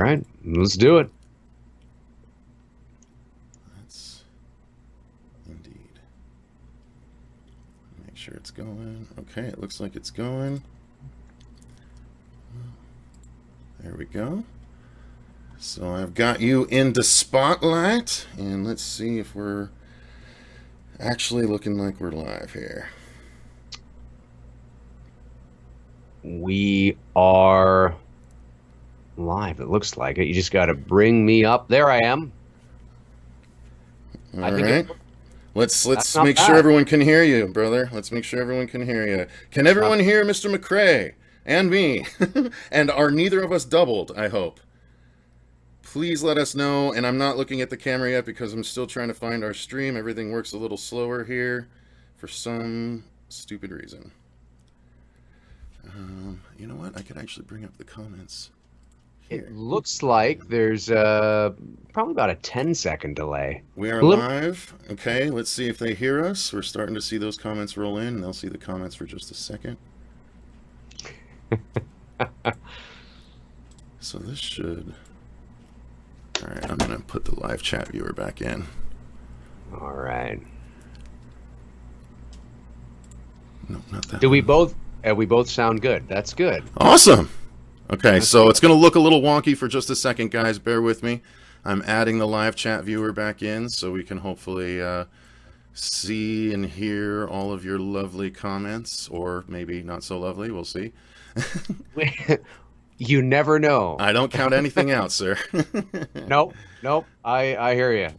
right, let's do it. Let's indeed make sure it's going. Okay, it looks like it's going. There we go. So I've got you into Spotlight, and let's see if we're actually looking like we're live here. We are live. It looks like it. You just got to bring me up. There I am. All right. Let's make sure everyone can hear you, brother. Let's make sure everyone can hear you. Can everyone hear Mr. MCRAE and me? And are neither of us doubled, I hope? Please let us know. And I'm not looking at the camera yet because I'm still trying to find our stream. Everything works a little slower here for some stupid reason. You know what? I could actually bring up the comments here. It looks like there's probably about a 10-second delay. We are live. Okay, let's see if they hear us. We're starting to see those comments roll in, and they'll see the comments for just a second. So this should... All right, I'm going to put the live chat viewer back in. All right. No, not that. Do we both sound good? That's good. Awesome. Okay, so it's going to look a little wonky for just a second, guys. Bear with me. I'm adding the live chat viewer back in so we can hopefully see and hear all of your lovely comments, or maybe not so lovely. We'll see. You never know. I don't count anything out, sir. Nope. I hear you.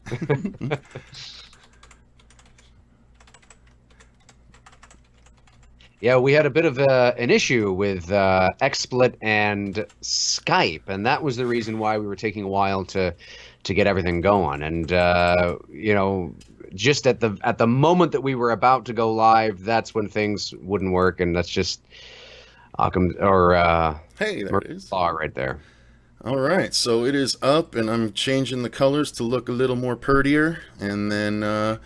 Yeah, we had a bit of an issue with XSplit and Skype, and that was the reason why we were taking a while to get everything going. And you know, just at the moment that we were about to go live, that's when things wouldn't work, and that's just hey, there it is. Right there. All right, so it is up, and I'm changing the colors to look a little more prettier, and then.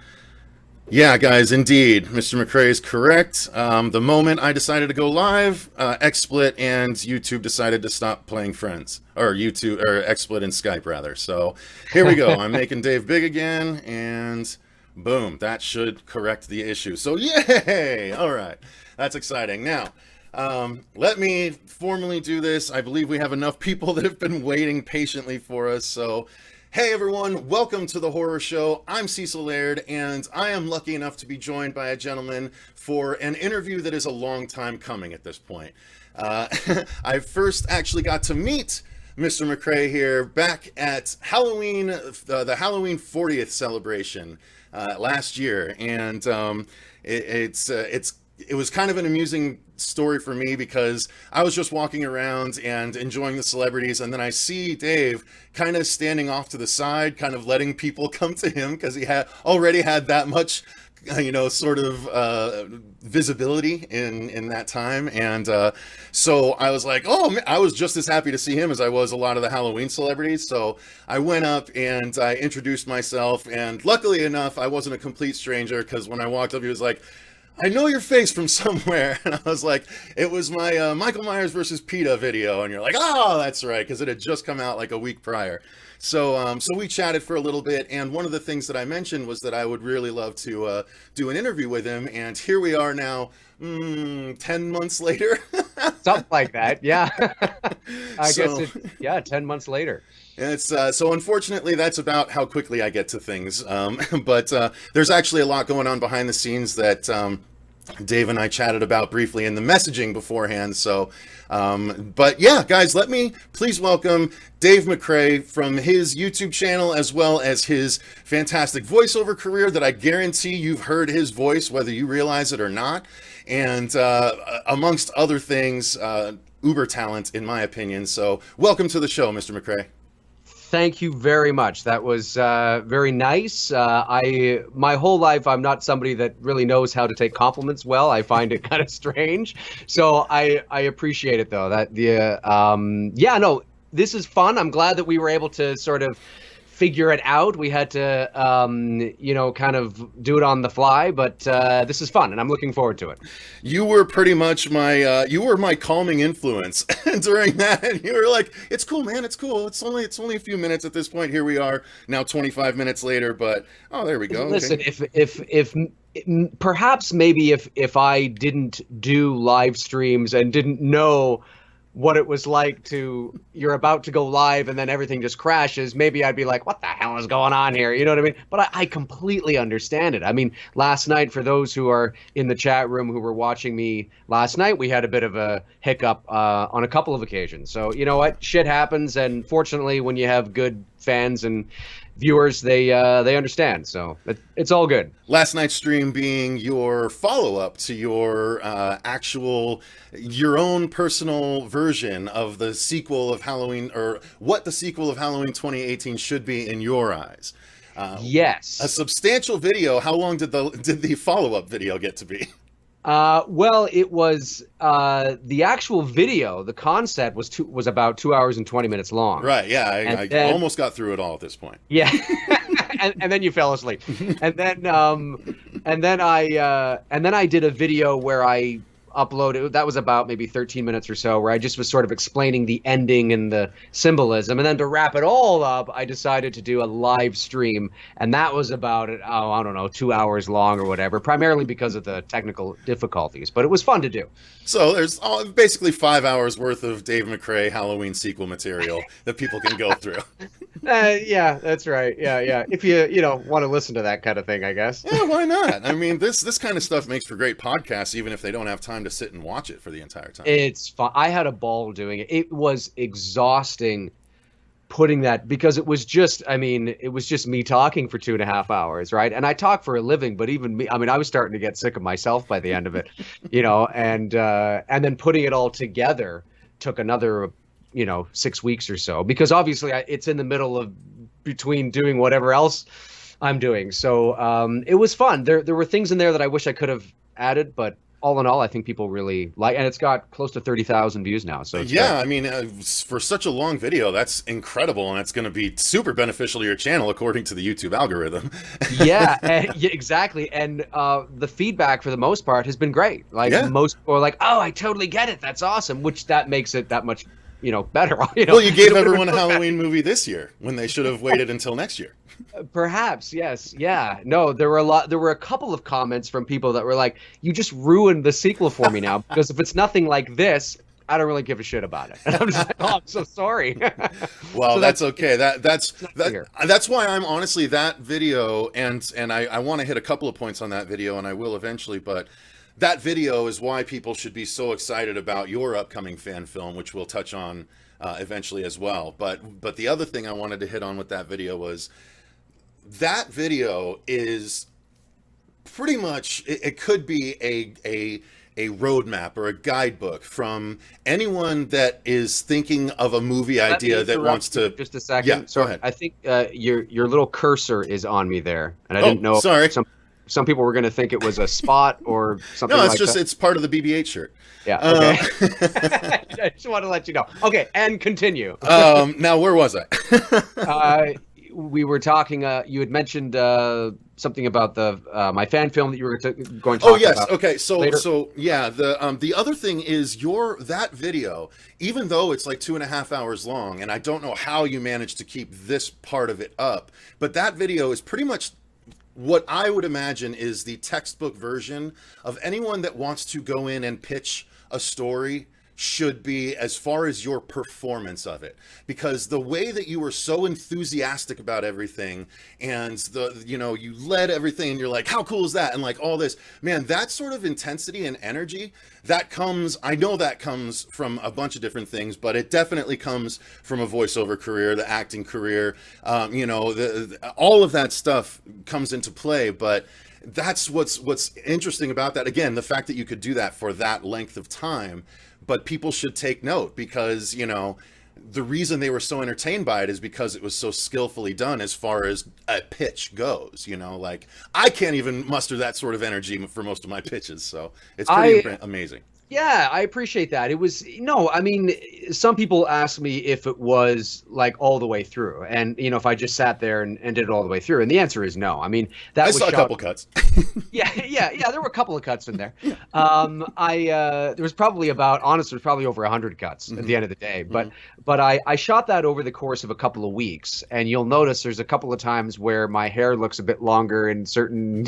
Yeah, guys, indeed, Mr. MCRAE is correct. The moment I decided to go live, XSplit and YouTube decided to stop playing Friends, or YouTube, or XSplit and Skype rather. So here we go. I'm making Dave big again, and boom, that should correct the issue. So yay! All right, that's exciting. Now, let me formally do this. I believe we have enough people that have been waiting patiently for us. So. Hey everyone, welcome to the Horror Show. I'm Cecil Laird, and I am lucky enough to be joined by a gentleman for an interview that is a long time coming at this point. I first actually got to meet Mr. MCRAE here back at Halloween, the Halloween 40th celebration last year, and it was kind of an amusing story for me because I was just walking around and enjoying the celebrities, and then I see Dave kind of standing off to the side, kind of letting people come to him because he had already had that much, you know, sort of visibility in that time. And so I was like, oh, I was just as happy to see him as I was a lot of the Halloween celebrities. So I went up and I introduced myself, and luckily enough, I wasn't a complete stranger because when I walked up, he was like, I know your face from somewhere. And I was like, it was my Michael Myers versus PETA video. And you're like, oh, that's right, because it had just come out like a week prior. So so we chatted for a little bit. And one of the things that I mentioned was that I would really love to do an interview with him. And here we are now, 10 months later. Something like that, yeah. I guess, 10 months later. It's so unfortunately that's about how quickly I get to things, but there's actually a lot going on behind the scenes that Dave and I chatted about briefly in the messaging beforehand. So but yeah, guys, let me please welcome Dave MCRAE from his YouTube channel, as well as his fantastic voiceover career that I guarantee you've heard his voice whether you realize it or not, and amongst other things, uber talent in my opinion. So welcome to the show, Mr. MCRAE. Thank you very much. That was very nice. My whole life, I'm not somebody that really knows how to take compliments well. I find it kind of strange. So I appreciate it, though. Yeah, no, this is fun. I'm glad that we were able to sort of figure it out. We had to, kind of do it on the fly. But this is fun, and I'm looking forward to it. You were pretty much my calming influence during that. And you were like, "It's cool, man. It's cool. It's only a few minutes at this point. Here we are now, 25 minutes later. But oh, there we go. Listen, okay. if perhaps maybe if I didn't do live streams and didn't know what it was like you're about to go live and then everything just crashes, maybe I'd be like, what the hell is going on here? You know what I mean? But I completely understand it. I mean, last night, for those who are in the chat room who were watching me last night, we had a bit of a hiccup on a couple of occasions. So you know what? Shit happens. And fortunately, when you have good fans and viewers, they understand. So it's all good. Last night's stream being your follow-up to your your own personal version of the sequel of Halloween, or what the sequel of Halloween 2018 should be in your eyes. Yes. A substantial video. How long did the follow-up video get to be? Well, it was the actual video. The concept was about 2 hours and 20 minutes long. Right. Yeah. I almost got through it all at this point. Yeah. and then you fell asleep. And then I did a video where I uploaded. That was about maybe 13 minutes or so, where I just was sort of explaining the ending and the symbolism. And then to wrap it all up, I decided to do a live stream, and that was about I don't know, 2 hours long or whatever, primarily because of the technical difficulties. But it was fun to do. So there's basically 5 hours worth of Dave McCrae Halloween sequel material that people can go through. Yeah, that's right. Yeah. If you want to listen to that kind of thing, I guess. Yeah, why not? I mean, this kind of stuff makes for great podcasts, even if they don't have time to sit and watch it for the entire time. It's fun. I had a ball doing it. It was exhausting putting that, because it was just me talking for 2.5 hours, right? And I talk for a living, but even me, I was starting to get sick of myself by the end of it, and then putting it all together took another 6 weeks or so, because obviously it's in the middle of between doing whatever else I'm doing. So it was fun. There were things in there that I wish I could have added, but all in all, I think people really like, and it's got close to 30,000 views now. So yeah, I mean, for such a long video, that's incredible, and it's going to be super beneficial to your channel according to the YouTube algorithm. Yeah, exactly. And the feedback for the most part has been great. Like most people are like, "Oh, I totally get it. That's awesome," which that makes it that much better. Well, you gave everyone a Halloween movie this year when they should have waited until next year. Perhaps, yes. Yeah. No, there were a couple of comments from people that were like, "You just ruined the sequel for me now, because if it's nothing like this, I don't really give a shit about it." And I'm just like, "Oh, I'm so sorry." Well, so that's okay. That's why I'm honestly, that video, and I want to hit a couple of points on that video, and I will eventually, but that video is why people should be so excited about your upcoming fan film, which we'll touch on eventually as well. But the other thing I wanted to hit on with that video was, that video is pretty much, it could be a roadmap or a guidebook from anyone that is thinking of a movie idea that wants to. Just a second. Yeah, so go ahead. I think your little cursor is on me there, and I didn't know. Sorry. Some people were going to think it was a spot or something. No, it's part of the BB-8 shirt. Yeah. Okay. I just want to let you know. Okay, and continue. Now, where was I? We were talking. You had mentioned something about my fan film that you were going to talk about. Oh yes. Okay. Later. So yeah. The other thing is that video, even though it's like 2.5 hours long, and I don't know how you managed to keep this part of it up, but that video is pretty much what I would imagine is the textbook version of anyone that wants to go in and pitch a story should be, as far as your performance of it, because the way that you were so enthusiastic about everything, and you led everything, and you're like, how cool is that, and like all this, man, that sort of intensity and energy, I know that comes from a bunch of different things, but it definitely comes from a voiceover career, the acting career, all of that stuff comes into play. But that's what's interesting about that. Again, the fact that you could do that for that length of time. But people should take note, because, the reason they were so entertained by it is because it was so skillfully done as far as a pitch goes. Like, I can't even muster that sort of energy for most of my pitches. So it's pretty amazing. Yeah, I appreciate that. It was no, I mean, some people ask me if it was like all the way through, and if I just sat there and did it all the way through, and the answer is no. I mean, I that was saw a shot. couple cuts. Yeah, yeah. There were a couple of cuts in there. I there was probably there was probably over 100 cuts at the end of the day. But I shot that over the course of a couple of weeks, and you'll notice there's a couple of times where my hair looks a bit longer in certain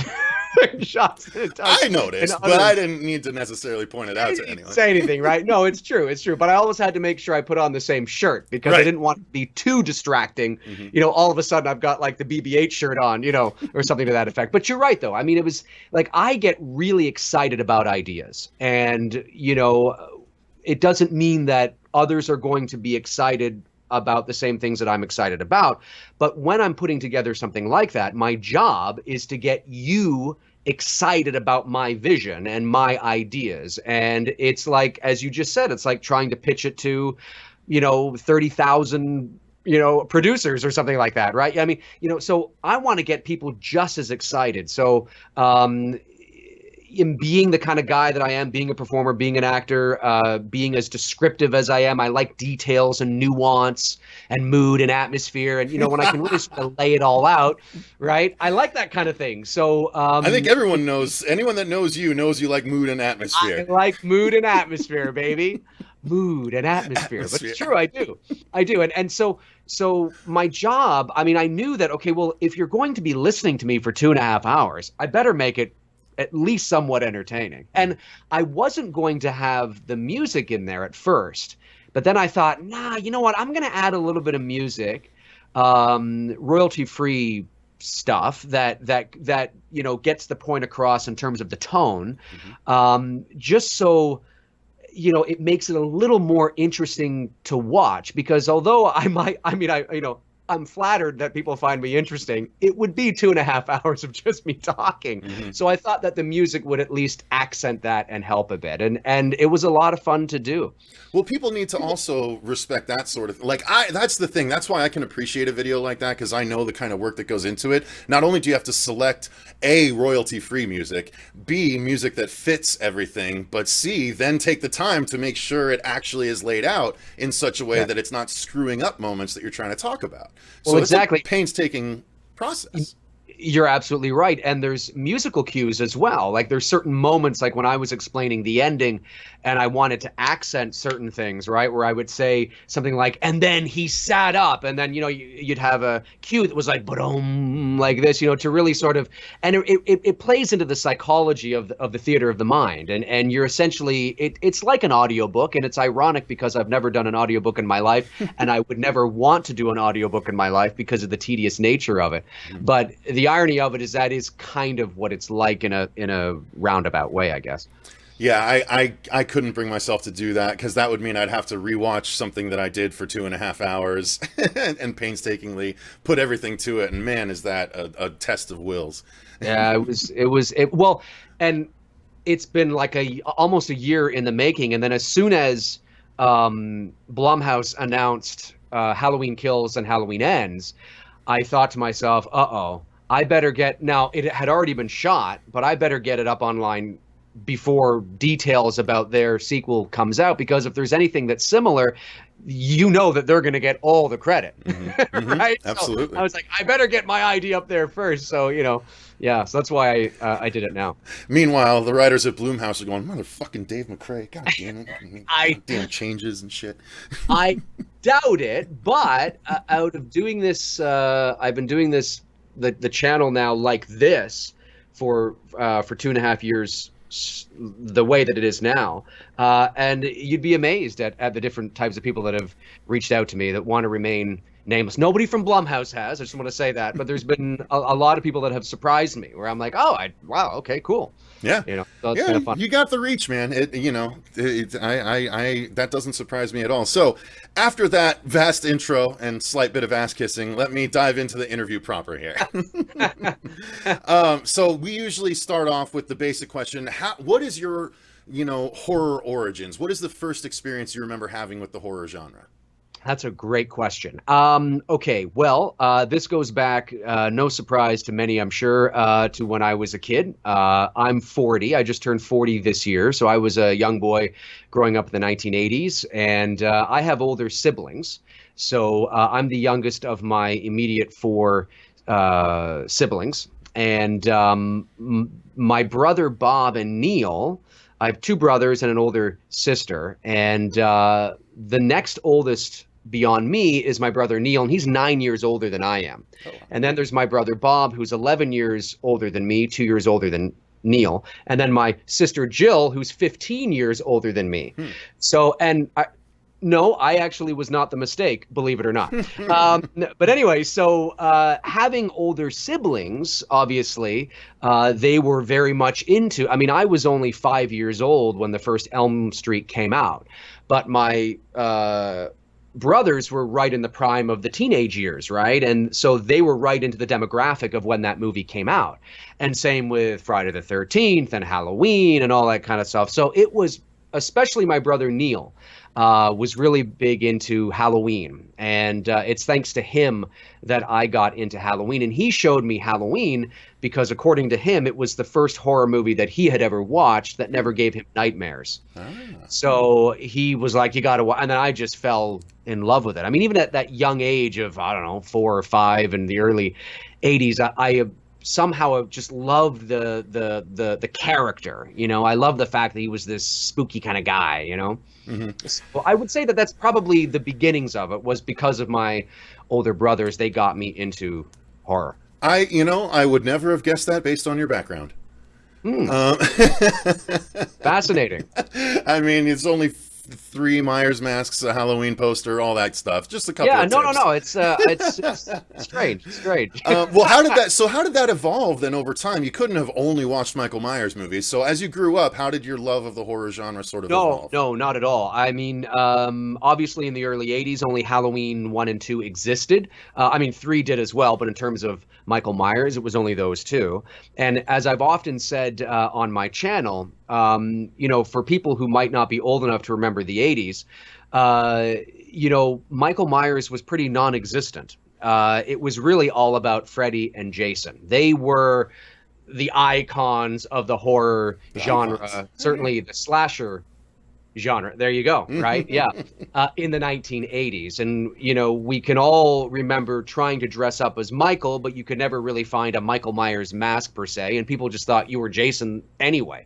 shots than it does. I noticed, but I didn't need to necessarily point it out to anyone. Say anything, right? No, it's true. It's true. But I always had to make sure I put on the same shirt because I didn't want it to be too distracting. All of a sudden I've got like the BB-8 shirt on, or something to that effect. But you're right, though. I mean, it was like I get really excited about ideas. And, it doesn't mean that others are going to be excited about the same things that I'm excited about. But when I'm putting together something like that, my job is to get you excited about my vision and my ideas. And it's like, as you just said, it's like trying to pitch it to, 30,000, producers or something like that, right? I mean, so I want to get people just as excited. So, in being the kind of guy that I am, being a performer, being an actor, being as descriptive as I am, I like details and nuance and mood and atmosphere. And, when I can really sort of lay it all out, right? I like that kind of thing. So I think anyone that knows you like mood and atmosphere. I like mood and atmosphere, baby. Mood and atmosphere. But it's true, I do. And so my job, I mean, I knew that, okay, well, if you're going to be listening to me for 2.5 hours, I better make it at least somewhat entertaining. And I wasn't going to have the music in there at first, but then I thought, nah, you know what? I'm going to add a little bit of music, royalty-free stuff that gets the point across in terms of the tone, just so it makes it a little more interesting to watch. Because although I'm flattered that people find me interesting, it would be 2.5 hours of just me talking. So I thought that the music would at least accent that and help a bit. And it was a lot of fun to do. Well, people need to also respect that sort of, that's the thing. That's why I can appreciate a video like that, because I know the kind of work that goes into it. Not only do you have to select A, royalty-free music, B, music that fits everything, but C, then take the time to make sure it actually is laid out in such a way that it's not screwing up moments that you're trying to talk about. Well, so exactly. It's a painstaking process. You're absolutely right. And there's musical cues as well. Like there's certain moments, like when I was explaining the ending and I wanted to accent certain things, right? Where I would say something like, and then he sat up, and then, you'd have a cue that was like, boom, like this, to really sort of, and it plays into the psychology of the theater of the mind. And you're essentially, it's like an audiobook, and it's ironic because I've never done an audiobook in my life, and I would never want to do an audiobook in my life because of the tedious nature of it. But the irony of it is that is kind of what it's like in a roundabout way, I guess. Yeah, I couldn't bring myself to do that, because that would mean I'd have to rewatch something that I did for 2.5 hours and painstakingly put everything to it. And man, is that a test of wills. Yeah, well, and it's been like almost a year in the making. And then as soon as Blumhouse announced Halloween Kills and Halloween Ends, I thought to myself, I better now it had already been shot, but I better get it up online before details about their sequel comes out, because if there's anything that's similar, that they're going to get all the credit. Right? Absolutely. So I was like, I better get my ID up there first. So, so that's why I did it now. Meanwhile, the writers at Blumhouse are going, motherfucking Dave McCrae, god damn it. Damn changes and shit. I doubt it, but out of doing this, I've been doing this, the channel now like this for 2.5 years, the way that it is now, and you'd be amazed at the different types of people that have reached out to me that want to remain nameless. Nobody from Blumhouse has, I just want to say that, but there's been a lot of people that have surprised me where I'm like, wow, okay, cool. Yeah. So it's kind of fun. You got the reach, man. That doesn't surprise me at all. So after that vast intro and slight bit of ass kissing, let me dive into the interview proper here. So we usually start off with the basic question. What is your, horror origins? What is the first experience you remember having with the horror genre? That's a great question. Okay, well, this goes back, no surprise to many, I'm sure, to when I was a kid. I'm 40. I just turned 40 this year, so I was a young boy growing up in the 1980s, and I have older siblings. So I'm the youngest of my immediate four siblings, and my brother Bob and Neil. I have two brothers and an older sister, and the next oldest beyond me is my brother Neil, and he's 9 years older than I am. Oh. And then there's my brother Bob, who's 11 years older than me, 2 years older than Neil. And then my sister Jill, who's 15 years older than me. So, and no, I actually was not the mistake, believe it or not. But anyway, so having older siblings, obviously, they were very much into. I mean, I was only 5 years old when the first Elm Street came out, but my brothers were right in the prime of the teenage years, right? And so they were right into the demographic of when that movie came out. And same with Friday the 13th and Halloween and all that kind of stuff. So it was, especially my brother Neil, was really big into Halloween. And it's thanks to him that I got into Halloween. And he showed me Halloween because, according to him, it was the first horror movie that he had ever watched that never gave him nightmares. So he was like, you got to watch. And then I just fell in love with it. I mean, even at that young age of, I don't know, 4 or 5 in the early 80s, I somehow just loved the character. You know, I love the fact that he was this spooky kind of guy, you know. So I would say that that's probably the beginnings of it, was because of my older brothers. They got me into horror. I would never have guessed that based on your background. Fascinating. I mean, it's only 3 Myers masks, a Halloween poster, all that stuff. Just a couple of tips. It's strange. It's strange. Well, how did that evolve then over time? You couldn't have only watched Michael Myers movies. So as you grew up, how did your love of the horror genre sort of evolve? No, not at all. I mean, obviously in the early 80s, only Halloween 1 and 2 existed. I mean, 3 did as well, but in terms of Michael Myers, it was only those 2. And as I've often said on my channel, for people who might not be old enough to remember the 80s, Michael Myers was pretty non-existent. It was really all about Freddy and Jason. They were the icons of the horror genre, certainly the slasher genre. There you go, right? Yeah. In the 1980s. And, we can all remember trying to dress up as Michael, but you could never really find a Michael Myers mask per se. And people just thought you were Jason anyway,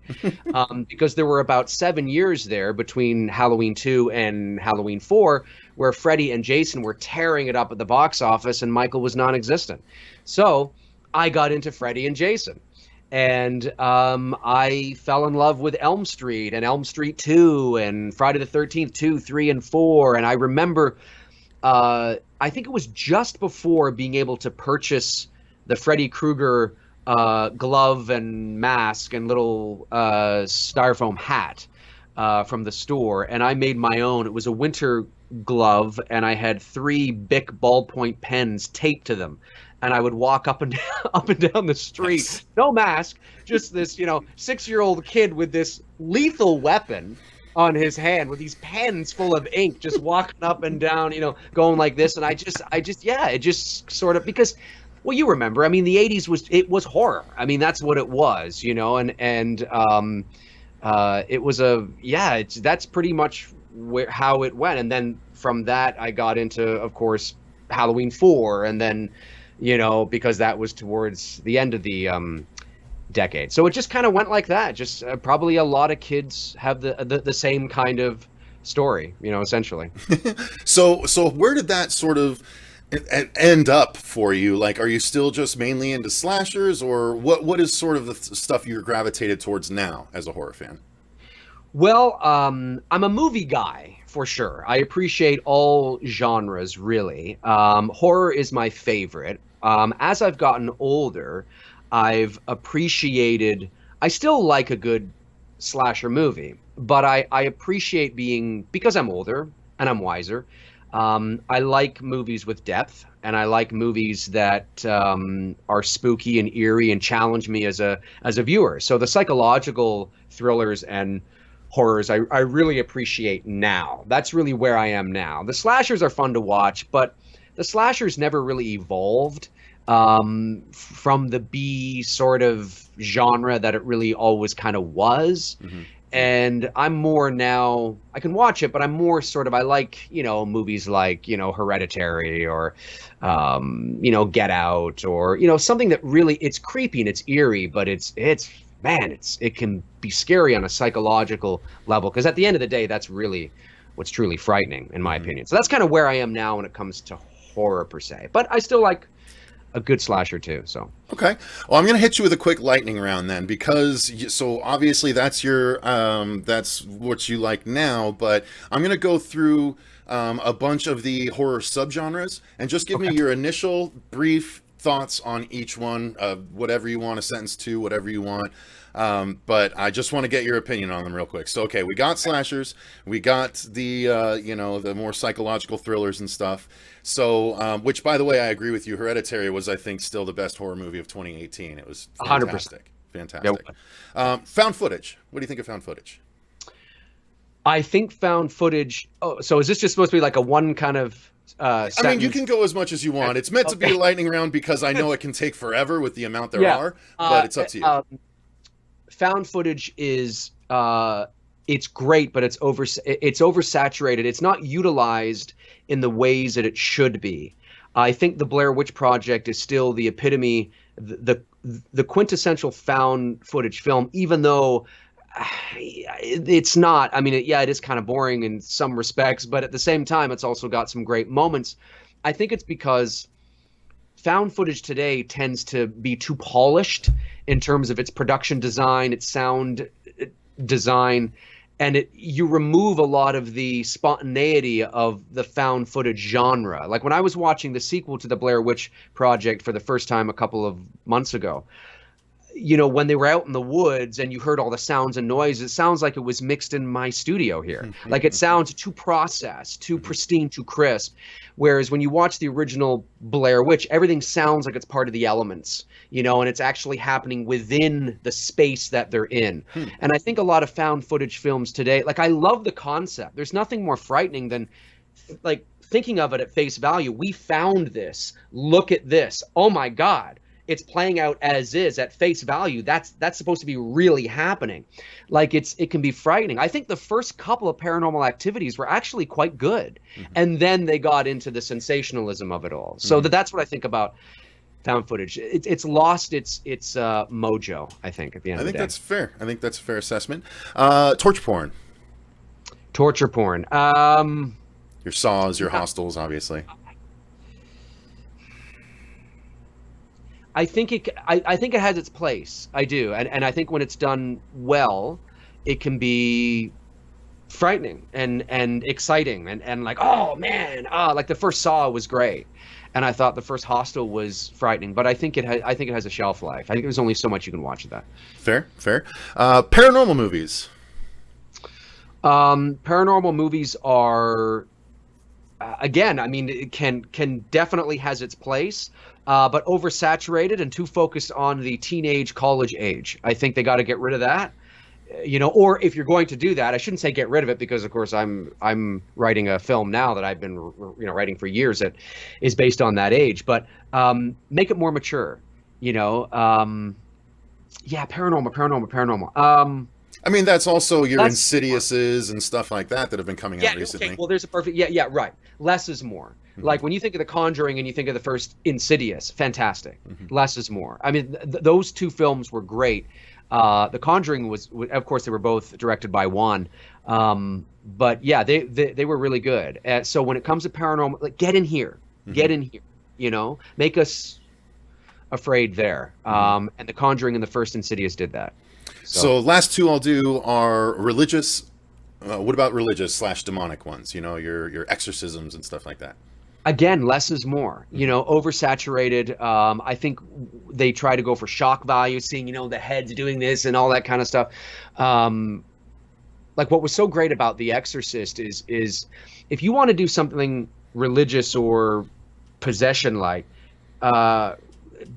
because there were about 7 years there between Halloween 2 and Halloween 4, where Freddy and Jason were tearing it up at the box office and Michael was non-existent. So I got into Freddy and Jason. And I fell in love with Elm Street and Elm Street 2 and Friday the 13th, 2, 3, and 4. And I remember, I think it was just before being able to purchase the Freddy Krueger glove and mask and little styrofoam hat from the store. And I made my own. It was a winter glove, and I had 3 Bic ballpoint pens taped to them. And I would walk up and down the street, no mask, just this, 6-year-old kid with this lethal weapon on his hand with these pens full of ink, just walking up and down, going like this. And it just sort of, because, well, you remember, I mean, the 80s was horror. I mean, that's what it was, and it was that's pretty much how it went. And then from that, I got into, of course, Halloween 4, and then, because that was towards the end of the decade. So it just kind of went like that. Just probably a lot of kids have the same kind of story, essentially. So where did that sort of end up for you? Like, are you still just mainly into slashers, or what is sort of the stuff you're gravitated towards now as a horror fan? Well, I'm a movie guy for sure. I appreciate all genres, really. Horror is my favorite. As I've gotten older, I've appreciated, I still like a good slasher movie, but I appreciate because I'm older and I'm wiser, I like movies with depth, and I like movies that are spooky and eerie and challenge me as a viewer. So the psychological thrillers and horrors I really appreciate now. That's really where I am now. The slashers are fun to watch, but the slashers never really evolved from the B sort of genre that it really always kind of was. Mm-hmm. And I'm more now, I can watch it, but I'm more sort of, I like, movies like, Hereditary or, Get Out or, something that really, it's creepy and it's eerie, but it can be scary on a psychological level. Because at the end of the day, that's really what's truly frightening, in my opinion. So that's kind of where I am now when it comes to horror per se. But I still like a good slasher too. So okay, well, I'm gonna hit you with a quick lightning round then, because so obviously that's that's what you like now, but I'm gonna go through a bunch of the horror subgenres and just give me your initial brief thoughts on each one, whatever you want, a sentence to whatever you want. But I just want to get your opinion on them real quick. So, okay, we got slashers, we got the the more psychological thrillers and stuff. So, which, by the way, I agree with you. Hereditary was, I think, still the best horror movie of 2018. It was fantastic. 100%. Fantastic. Yep. Found footage. What do you think of found footage? I think found footage. Oh, so is this just supposed to be like a one kind of I mean, you can go as much as you want. It's meant to be a lightning round because I know it can take forever with the amount there are, but it's up to you. Found footage is it's great, but it's oversaturated. It's not utilized in the ways that it should be. I think the Blair Witch Project is still the epitome, the quintessential found footage film, even though it's not. I mean, it is kind of boring in some respects, but at the same time, it's also got some great moments. I think it's because found footage today tends to be too polished in terms of its production design, its sound design, and you remove a lot of the spontaneity of the found footage genre. Like when I was watching the sequel to the Blair Witch Project for the first time a couple of months ago, when they were out in the woods and you heard all the sounds and noises, it sounds like it was mixed in my studio here. Like it sounds too processed, too pristine, too crisp. Whereas when you watch the original Blair Witch, everything sounds like it's part of the elements, and it's actually happening within the space that they're in. And I think a lot of found footage films today, like I love the concept. There's nothing more frightening than like thinking of it at face value. We found this. Look at this. Oh my God. It's playing out as is at face value. That's supposed to be really happening. Like it can be frightening. I think the first couple of Paranormal Activities were actually quite good. And then they got into the sensationalism of it all. So that's what I think about found footage. It's lost its mojo, I think, at the end of the day. That's fair. I think that's a fair assessment. Torture porn. Torture porn. Your Saws, your Hostels, obviously. I think it has its place. I do, and I think when it's done well, it can be frightening and exciting and like, oh man, like the first Saw was great, and I thought the first Hostel was frightening, but I think it has a shelf life. I think there's only so much you can watch of that. Fair. Paranormal movies. Paranormal movies are. Again, I mean, it can definitely has its place, but oversaturated and too focused on the teenage college age. I think they got to get rid of that, or if you're going to do that, I shouldn't say get rid of it because, of course, I'm writing a film now that I've been writing for years that is based on that age, but make it more mature. Paranormal. I mean, that's also your Insidiouses and stuff like that have been coming out recently. Okay. Well, there's a perfect... right. Less is more. Like, when you think of The Conjuring and you think of the first Insidious, fantastic. Less is more. I mean, those two films were great. The Conjuring was... Of course, they were both directed by Juan. But, yeah, they were really good. So when it comes to paranormal... Like, get in here. Get in here. Make us afraid there. And The Conjuring and the first Insidious did that. So last two I'll do are religious. What about religious / demonic ones? Your exorcisms and stuff like that. Again, less is more. Oversaturated. I think they try to go for shock value, seeing the heads doing this and all that kind of stuff. Like what was so great about The Exorcist is if you want to do something religious or possession-like.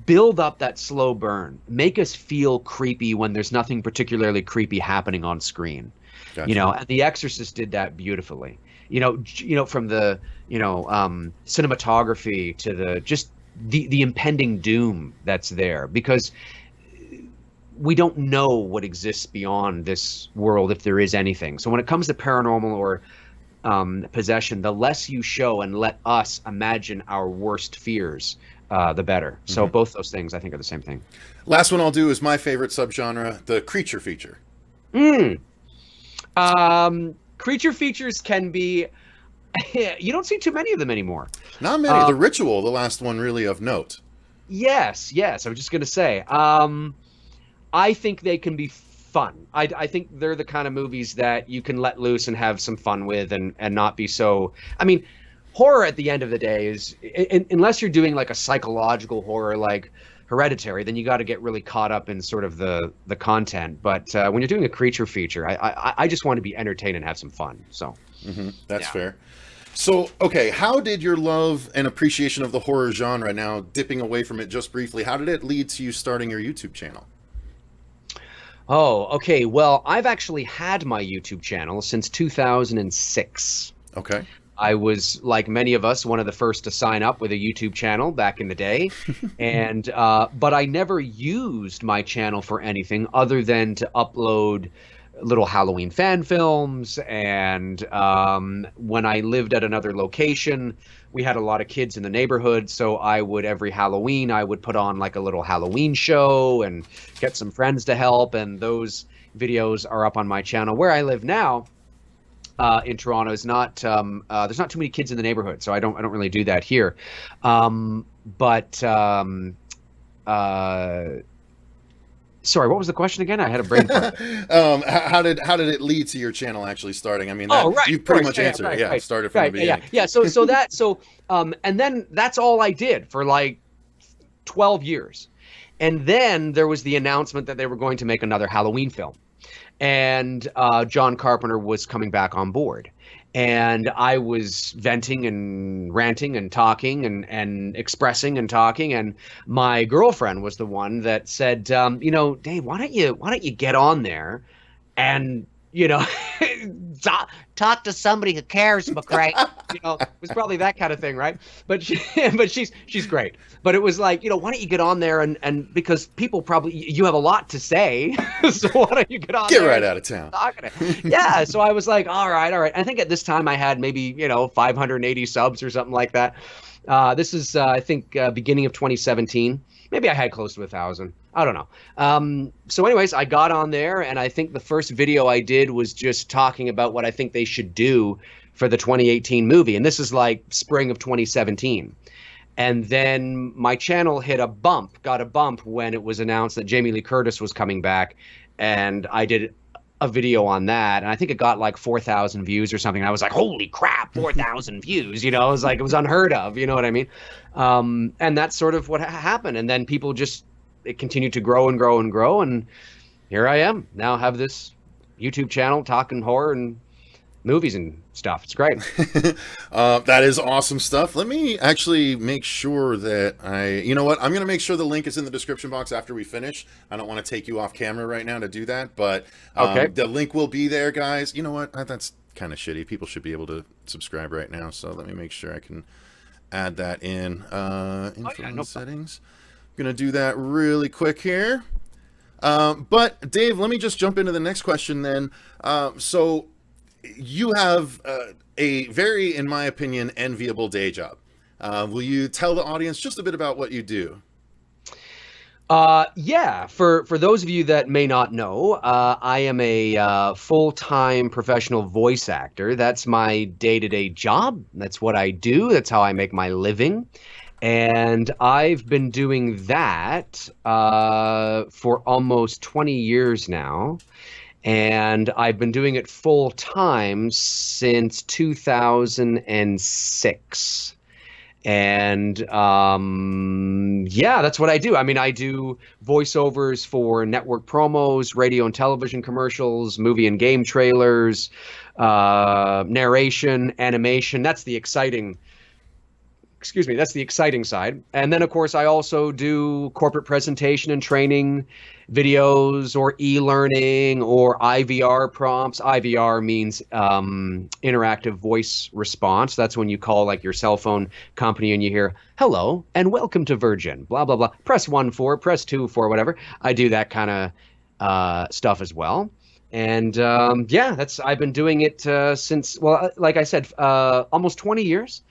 Build up that slow burn. Make us feel creepy when there's nothing particularly creepy happening on screen. You know, and The Exorcist did that beautifully. From the cinematography to the impending doom that's there, because we don't know what exists beyond this world, if there is anything. So when it comes to paranormal or possession, the less you show and let us imagine our worst fears, the better. So both those things, I think, are the same thing. Last one I'll do is my favorite subgenre, the creature feature. Creature features can be... You don't see too many of them anymore. Not many. The Ritual, the last one really of note. Yes. I was just going to say. I think they can be fun. I think they're the kind of movies that you can let loose and have some fun with, and not be so... I mean, horror at the end of the day is... unless you're doing like a psychological horror like Hereditary, then you got to get really caught up in sort of the content. But when you're doing a creature feature, I just want to be entertained and have some fun. So that's fair. So, okay, how did your love and appreciation of the horror genre, now dipping away from it just briefly, how did it lead to you starting your YouTube channel? Oh, okay. Well, I've actually had my YouTube channel since 2006. Okay. I was, like many of us, one of the first to sign up with a YouTube channel back in the day. And but I never used my channel for anything other than to upload little Halloween fan films. And when I lived at another location, we had a lot of kids in the neighborhood. So every Halloween, I would put on like a little Halloween show and get some friends to help. And those videos are up on my channel. Where I live now, in Toronto, is not there's not too many kids in the neighborhood, so I don't really do that here. Sorry, what was the question again? I had a brain fart. How did it lead to your channel actually starting? I mean, you pretty much answered it. Yeah, started from the beginning. Yeah. And then that's all I did for like 12 years. And then there was the announcement that they were going to make another Halloween film. And John Carpenter was coming back on board. And I was venting and ranting and talking and expressing and talking. And my girlfriend was the one that said, Dave, why don't you get on there and, talk to somebody who cares, MCRAE. It was probably that kind of thing, right? But she's great. But it was like, why don't you get on there and because people probably, you have a lot to say, so why don't you get on there? Get right out of town. Yeah, so I was like, all right. I think at this time I had maybe, 580 subs or something like that. This is, I think, beginning of 2017. Maybe I had close to 1,000. I don't know. So anyways, I got on there, and I think the first video I did was just talking about what I think they should do for the 2018 movie. And this is like spring of 2017. And then my channel got a bump when it was announced that Jamie Lee Curtis was coming back. And I did a video on that, and I think it got like 4,000 views or something. And I was like, holy crap, 4,000 views, it was like, it was unheard of, you know what I mean? And that's sort of what happened. And then people it continued to grow and grow and grow. And here I am now, have this YouTube channel talking horror and movies and stuff. It's great. That is awesome stuff. Let me actually make sure that I'm going to make sure the link is in the description box after we finish. I don't want to take you off camera right now to do that, but okay. The link will be there, guys. You know what? That's kind of shitty. People should be able to subscribe right now. So let me make sure I can add that in. Settings. I'm going to do that really quick here. But Dave, let me just jump into the next question then. So you have a very, in my opinion, enviable day job. Will you tell the audience just a bit about what you do? Yeah, for those of you that may not know, I am a full-time professional voice actor. That's my day-to-day job. That's what I do. That's how I make my living. And I've been doing that for almost 20 years now. And I've been doing it full time since 2006. And yeah, that's what I do. I mean, I do voiceovers for network promos, radio and television commercials, movie and game trailers, narration, animation. That's the exciting excuse me, that's the exciting side. And then, of course, I also do corporate presentation and training videos or e-learning or IVR prompts. IVR means interactive voice response. That's when you call like your cell phone company and you hear, hello and welcome to Virgin, blah, blah, blah. Press 1 for, press 2 for, whatever. I do that kind of stuff as well. And yeah, I've been doing it since, well, like I said, almost 20 years,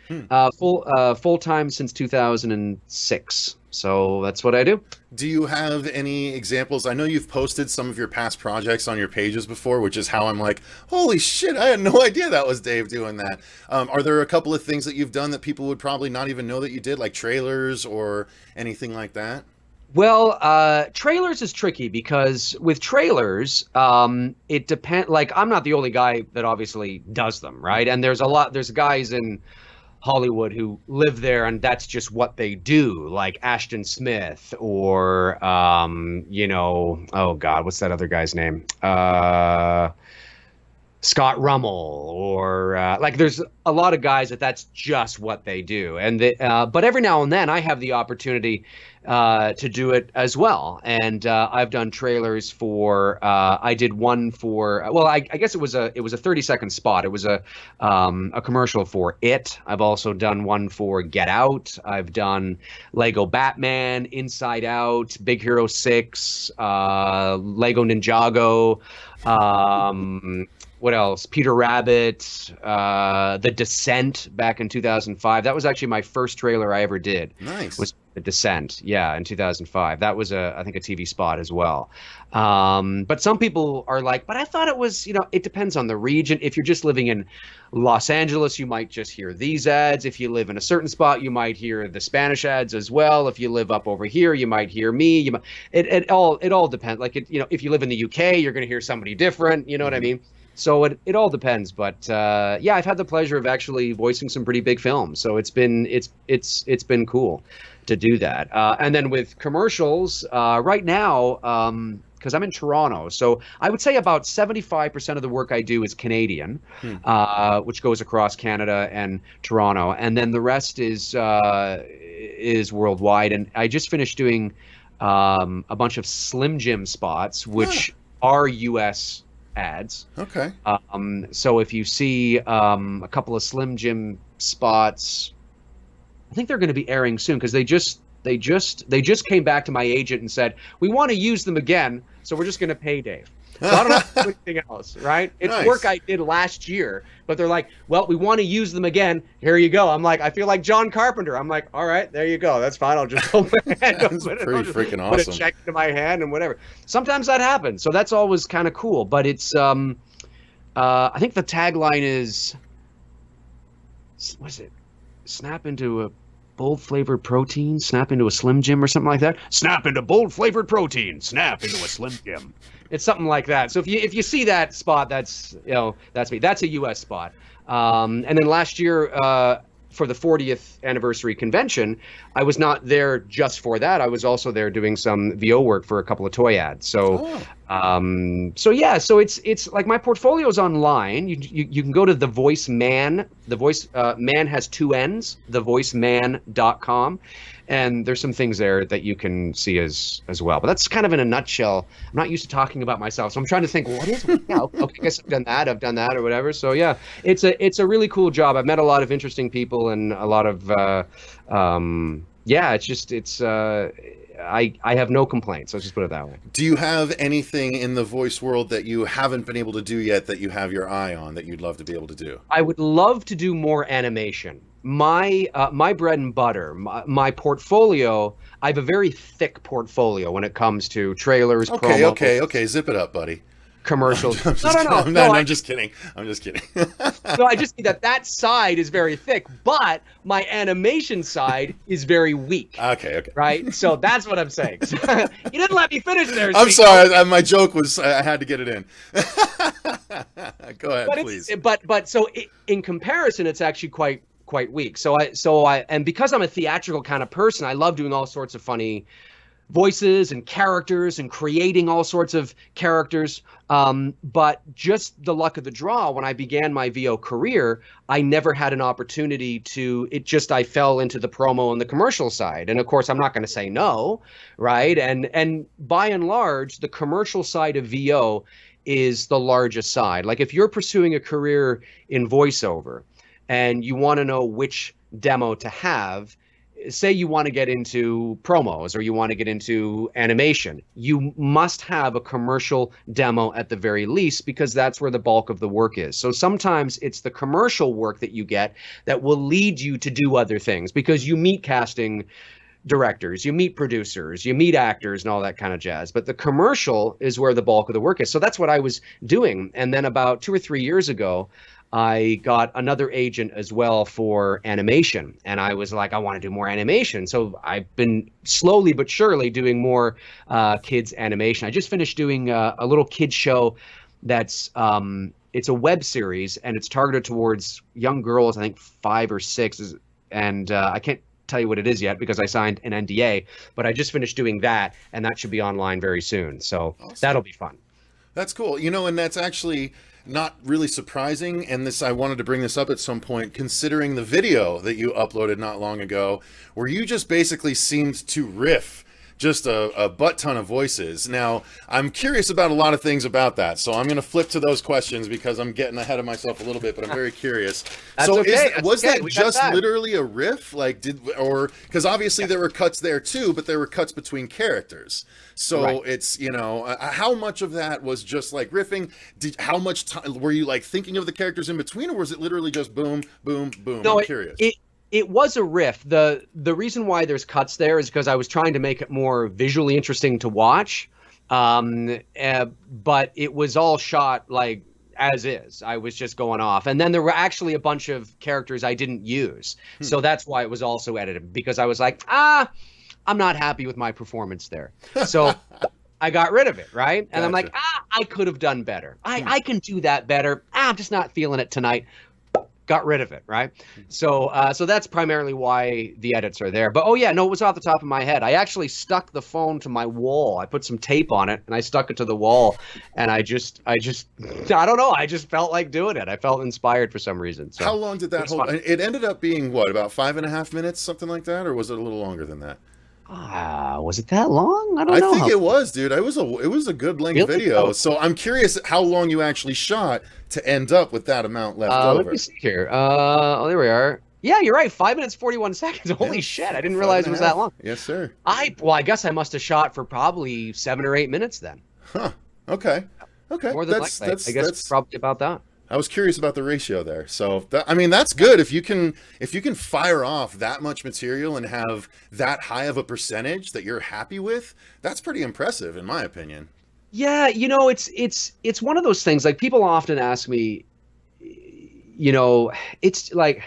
full time since 2006. So that's what I do. Do you have any examples? I know you've posted some of your past projects on your pages before, which is how I'm like, holy shit, I had no idea that was Dave doing that. Are there a couple of things that you've done that people would probably not even know that you did, like trailers or anything like that? Well, trailers is tricky because with trailers, it depends. Like, I'm not the only guy that obviously does them, right? And there's guys in Hollywood who live there and that's just what they do, like Ashton Smith or, oh God, what's that other guy's name? Scott Rummel or like there's a lot of guys that's just what they do. And but every now and then I have the opportunity to do it as well. And I've done trailers for I did one for well, I guess it was a 30-second spot. It was a commercial for It. I've also done one for Get Out. I've done Lego Batman, Inside Out, Big Hero 6, Lego Ninjago, what else? Peter Rabbit, The Descent back in 2005. That was actually my first trailer I ever did. Nice. Was The Descent, yeah, in 2005. That was I think a TV spot as well. But some people are like, but I thought it was, it depends on the region. If you're just living in Los Angeles, you might just hear these ads. If you live in a certain spot, you might hear the Spanish ads as well. If you live up over here, you might hear me. It all depends. Like if you live in the UK, you're going to hear somebody different. You know what I mean? So it all depends, but yeah, I've had the pleasure of actually voicing some pretty big films, so it's been cool to do that. And then with commercials, right now, because I'm in Toronto, so I would say about 75% of the work I do is Canadian, which goes across Canada and Toronto, and then the rest is worldwide. And I just finished doing a bunch of Slim Jim spots, which are U.S. ads. Okay. So if you see a couple of Slim Jim spots, I think they're going to be airing soon because they just came back to my agent and said, we want to use them again, so we're just going to pay Dave. So I don't have to do anything else, right? It's Nice. work I did last year, but they're like, well, we want to use them again. Here you go. I'm like, I feel like John Carpenter. I'm like, all right, there you go. That's fine. I'll just hold my hand. That's pretty freaking Put awesome. a check into my hand and whatever. Sometimes that happens. So that's always kind of cool. But it's, I think the tagline is, what's it? Snap into a bold flavored protein, snap into a Slim Jim or something like that. Snap into bold flavored protein, snap into a Slim Jim. It's something like that. So if you see that spot, that's that's me. That's a US spot. And then last year for the 40th anniversary convention, I was not there just for that. I was also there doing some VO work for a couple of toy ads. So so it's like my portfolio is online. You can go to The Voice Man. The Voice Man has 2 N's, thevoiceman.com. And there's some things there that you can see as well. But that's kind of in a nutshell. I'm not used to talking about myself, so I'm trying to think, what is it? Yeah, okay, I guess I've done that or whatever. So yeah, it's a really cool job. I've met a lot of interesting people and a lot of I have no complaints. Let's just put it that way. Do you have anything in the voice world that you haven't been able to do yet that you have your eye on that you'd love to be able to do? I would love to do more animation. My bread and butter, my portfolio, I have a very thick portfolio when it comes to trailers, promos. Okay, zip it up, buddy. Commercials. I'm just kidding. No, I just see that side is very thick, but my animation side is very weak. Okay. Right? So that's what I'm saying. You didn't let me finish there. I'm sorry. My joke was I had to get it in. Go ahead, please. But so in comparison, it's actually quite weak. So I and because I'm a theatrical kind of person, I love doing all sorts of funny voices and characters and creating all sorts of characters. But just the luck of the draw, when I began my VO career, I never had an opportunity to, I fell into the promo and the commercial side. And of course, I'm not going to say no, right? And by and large, the commercial side of VO is the largest side. Like if you're pursuing a career in voiceover and you want to know which demo to have, say you want to get into promos or you want to get into animation, you must have a commercial demo at the very least, because that's where the bulk of the work is. So sometimes it's the commercial work that you get that will lead you to do other things, because you meet casting directors, you meet producers, you meet actors and all that kind of jazz. But the commercial is where the bulk of the work is. So that's what I was doing. And then about 2 or 3 years ago, I got another agent as well for animation. And I was like, I want to do more animation. So I've been slowly but surely doing more kids animation. I just finished doing a little kids show that's it's a web series, and it's targeted towards young girls, I think 5 or 6. And I can't tell you what it is yet because I signed an NDA, but I just finished doing that, and that should be online very soon. So awesome. That'll be fun. That's cool. You know, and that's actually not really surprising, and I wanted to bring this up at some point, considering the video that you uploaded not long ago, where you just basically seemed to riff just a butt ton of voices. Now, I'm curious about a lot of things about that, so I'm going to flip to those questions because I'm getting ahead of myself a little bit, but I'm very curious. That's so okay. Was that just literally a riff? Like, because obviously there were cuts there too, but there were cuts between characters. So right. It's, you know, how much of that was just like riffing? How much time were you like thinking of the characters in between, or was it literally just boom, boom, boom? No, I'm curious. It was a riff. The reason why there's cuts there is because I was trying to make it more visually interesting to watch. But it was all shot like as is. I was just going off. And then there were actually a bunch of characters I didn't use. So that's why it was also edited, because I was like, I'm not happy with my performance there. So I got rid of it, right? And gotcha. I'm like, I could have done better. I can do that better. I'm just not feeling it tonight. Got rid of it, right? So that's primarily why the edits are there. But oh yeah, no, it was off the top of my head. I actually stuck the phone to my wall. I put some tape on it and I stuck it to the wall, and I don't know. I just felt like doing it. I felt inspired for some reason. So how long did that hold? It ended up being what, about 5.5 minutes, something like that, or was it a little longer than that? Was it that long? I don't know. I think it was, dude. It was a good length video. So I'm curious how long you actually shot to end up with that amount left over. Let me see here. Oh, there we are. Yeah, you're right. 5 minutes, 41 seconds. Holy shit. I didn't realize it was that long. Yes, sir. I guess I must have shot for probably 7 or 8 minutes then. Huh. Okay. More than likely. I guess it's probably about that. I was curious about the ratio there. So I mean, that's good. If you can fire off that much material and have that high of a percentage that you're happy with, that's pretty impressive in my opinion. Yeah, you know, it's one of those things. Like, people often ask me, you know, it's like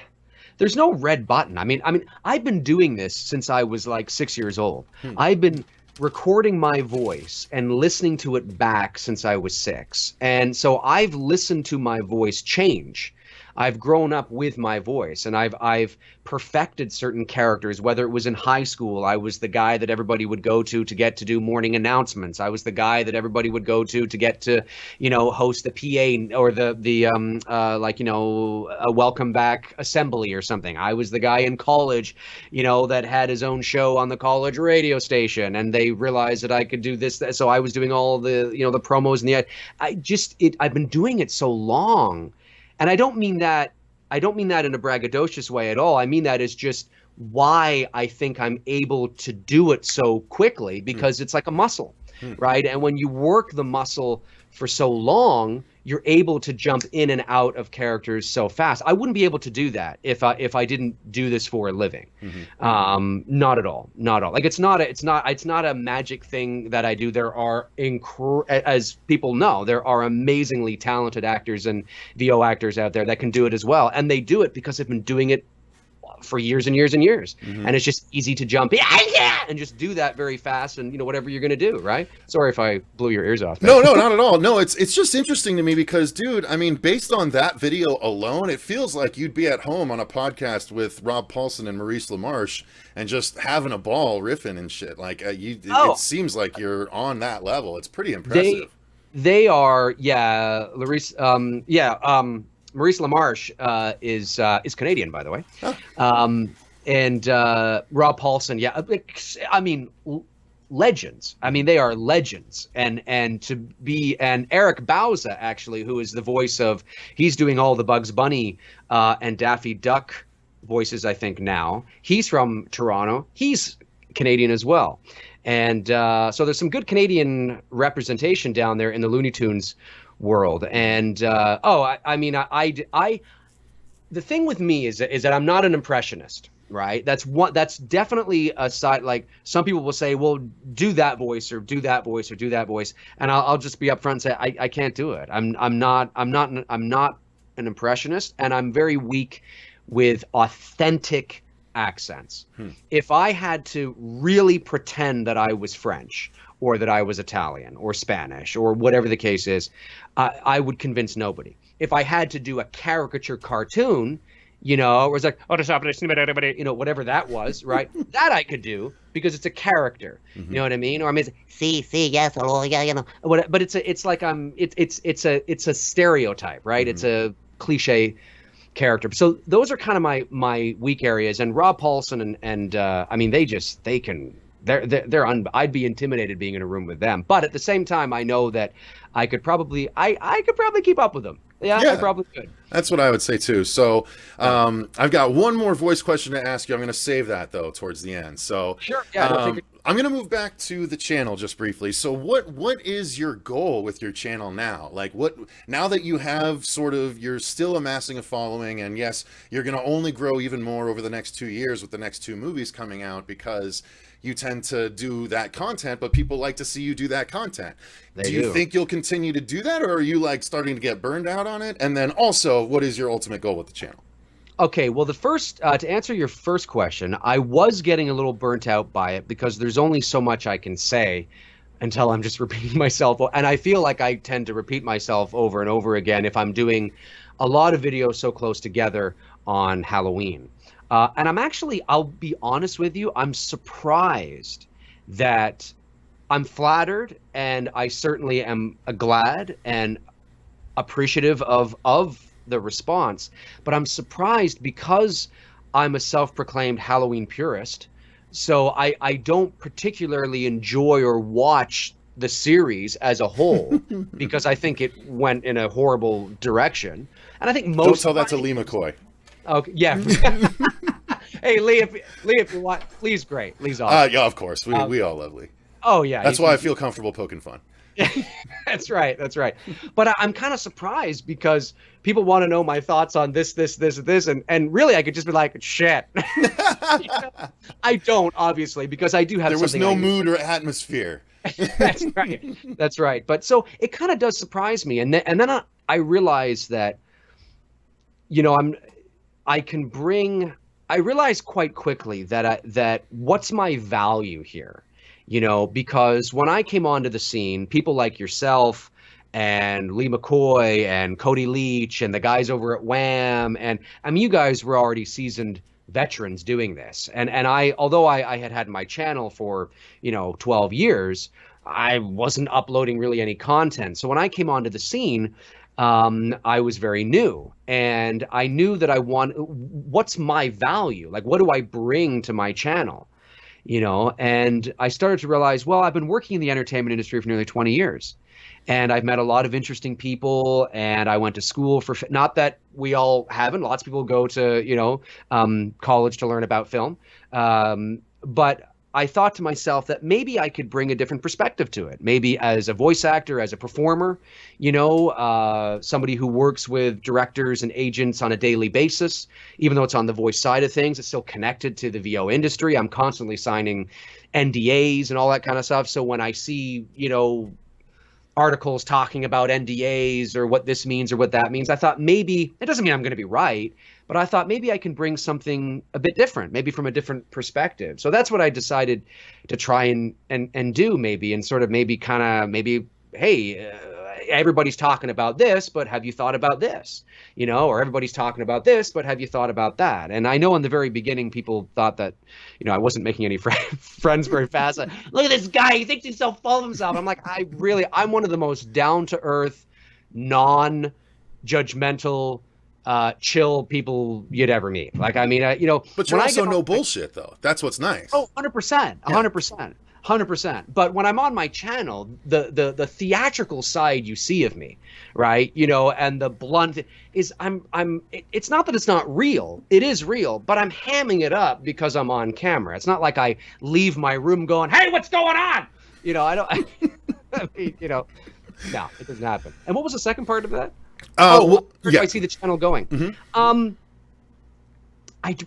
there's no red button. I mean, I've been doing this since I was like 6 years old. I've been recording my voice and listening to it back since I was 6. And so I've listened to my voice change. I've grown up with my voice, and I've perfected certain characters. Whether it was in high school, I was the guy that everybody would go to get to do morning announcements. I was the guy that everybody would go to get to, you know, host the PA or like, you know, a welcome back assembly or something. I was the guy in college, you know, that had his own show on the college radio station, and they realized that I could do this. So I was doing all the, you know, the promos and I've been doing it so long. And I don't mean that in a braggadocious way at all. I mean that as just why I think I'm able to do it so quickly, because it's like a muscle, right? And when you work the muscle for so long, you're able to jump in and out of characters so fast. I wouldn't be able to do that if I didn't do this for a living. Not at all. Like, it's not a magic thing that I do. There are as people know, there are amazingly talented actors and VO actors out there that can do it as well, and they do it because they've been doing it for years and years and years. Mhm. And it's just easy to jump and just do that very fast, and whatever you're gonna do, right? Sorry if I blew your ears off. No, not at all. No, it's just interesting to me because, dude, I mean, based on that video alone, it feels like you'd be at home on a podcast with Rob Paulson and Maurice LaMarche and just having a ball riffing and shit. Like it seems like you're on that level. It's pretty impressive. They are, yeah. Maurice LaMarche is Canadian, by the way. Huh. And Rob Paulson, yeah. I mean, legends. I mean, they are legends. And Eric Bauza, actually, who is the voice of, he's doing all the Bugs Bunny and Daffy Duck voices, I think, now. He's from Toronto. He's Canadian as well. And so there's some good Canadian representation down there in the Looney Tunes world. And the thing with me is that I'm not an impressionist, right? That's definitely a side. Like, some people will say, well, do that voice or do that voice or do that voice, and I'll just be upfront and say I can't do it. I'm not an impressionist, and I'm very weak with authentic accents. If I had to really pretend that I was French or that I was Italian or Spanish or whatever the case is, I would convince nobody. If I had to do a caricature cartoon, it was like, whatever that was, right? That I could do because it's a character. You know what I mean? Or I'm yes, but it's a stereotype, right? It's a cliche character. So those are kind of my weak areas. And Rob Paulson and I mean, I'd be intimidated being in a room with them. But at the same time, I know that I could probably keep up with them. Yeah, I probably could. That's what I would say too. So I've got one more voice question to ask you. I'm going to save that though towards the end. So sure. Yeah. I'm going to move back to the channel just briefly. So what is your goal with your channel now? Like, now that you have you're still amassing a following, and yes, you're going to only grow even more over the next 2 years with the next 2 movies coming out, because you tend to do that content, but people like to see you do that content. Do you think you'll continue to do that, or are you like starting to get burned out on it? And then also, what is your ultimate goal with the channel? Okay, well, the first, to answer your first question, I was getting a little burnt out by it because there's only so much I can say until I'm just repeating myself. And I feel like I tend to repeat myself over and over again if I'm doing a lot of videos so close together on Halloween. And I'll be honest with you, I'm surprised that I'm flattered, and I certainly am glad and appreciative of the response, but I'm surprised because I'm a self-proclaimed Halloween purist. So I don't particularly enjoy or watch the series as a whole because I think it went in a horrible direction. And I think most— Don't tell that to Lee McCoy. Okay, yeah. Hey, Lee, if you want, Lee's great. Lee's awesome. Yeah, of course. We all love Lee. Oh yeah. That's why I feel comfortable poking fun. That's right. But I'm kind of surprised because people want to know my thoughts on this, and really I could just be like, shit. I don't, obviously, because I do have. There was no mood or atmosphere. That's right. But so it kind of does surprise me, and then I realize that, I realize quite quickly that what's my value here. Because when I came onto the scene, people like yourself and Lee McCoy and Cody Leach and the guys over at Wham, and I mean, you guys were already seasoned veterans doing this. And although I had my channel for, 12 years, I wasn't uploading really any content. So when I came onto the scene, I was very new, and I knew that what's my value? Like, what do I bring to my channel? And I started to realize, well, I've been working in the entertainment industry for nearly 20 years, and I've met a lot of interesting people, and I went to school for, not that we all haven't, lots of people go to, college to learn about film. But I thought to myself that maybe I could bring a different perspective to it. Maybe as a voice actor, as a performer, somebody who works with directors and agents on a daily basis, even though it's on the voice side of things, it's still connected to the VO industry. I'm constantly signing NDAs and all that kind of stuff. So when I see, articles talking about NDAs or what this means or what that means. I thought maybe it doesn't mean I'm going to be right, but I thought maybe I can bring something a bit different, maybe from a different perspective. So that's what I decided to try and do, maybe, and sort of maybe kind of maybe, hey, everybody's talking about this, but have you thought about this? You know, or everybody's talking about this, but have you thought about that? And I know in the very beginning, people thought that, you know, I wasn't making any friends very fast. Look at this guy. He thinks he's so full of himself. I'm like, I'm one of the most down-to-earth, non-judgmental, chill people you'd ever meet. Like, I mean, you know. But you're also no bullshit, though. That's what's nice. Oh, 100%. 100%. 100%. But when I'm on my channel, the theatrical side you see of me, right? You know, and the blunt is it's not that it's not real. It is real, but I'm hamming it up because I'm on camera. It's not like I leave my room going, "Hey, what's going on?" You know, I don't I mean, you know, no, it doesn't happen. And what was the second part of that? Where do I see the channel going? Mm-hmm.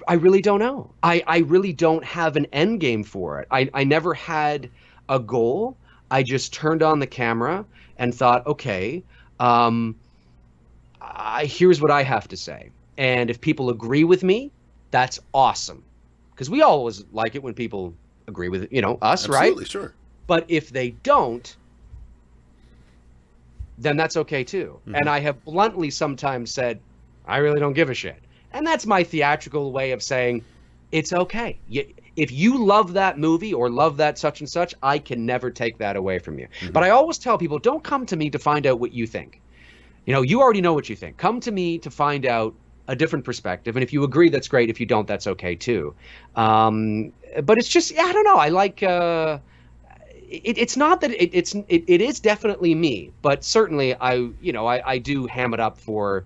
I really don't know. I really don't have an end game for it. I never had a goal. I just turned on the camera and thought, okay, here's what I have to say. And if people agree with me, that's awesome. Because we always like it when people agree with, you know, us, absolutely, right? Absolutely, sure. But if they don't, then that's okay too. Mm-hmm. And I have bluntly sometimes said, I really don't give a shit. And that's my theatrical way of saying, it's okay. If you love that movie or love that such and such, I can never take that away from you. Mm-hmm. But I always tell people, don't come to me to find out what you think. You know, you already know what you think. Come to me to find out a different perspective. And if you agree, that's great. If you don't, that's okay too. But it's just, I don't know. I like, it's not that it is definitely me, but certainly I do ham it up for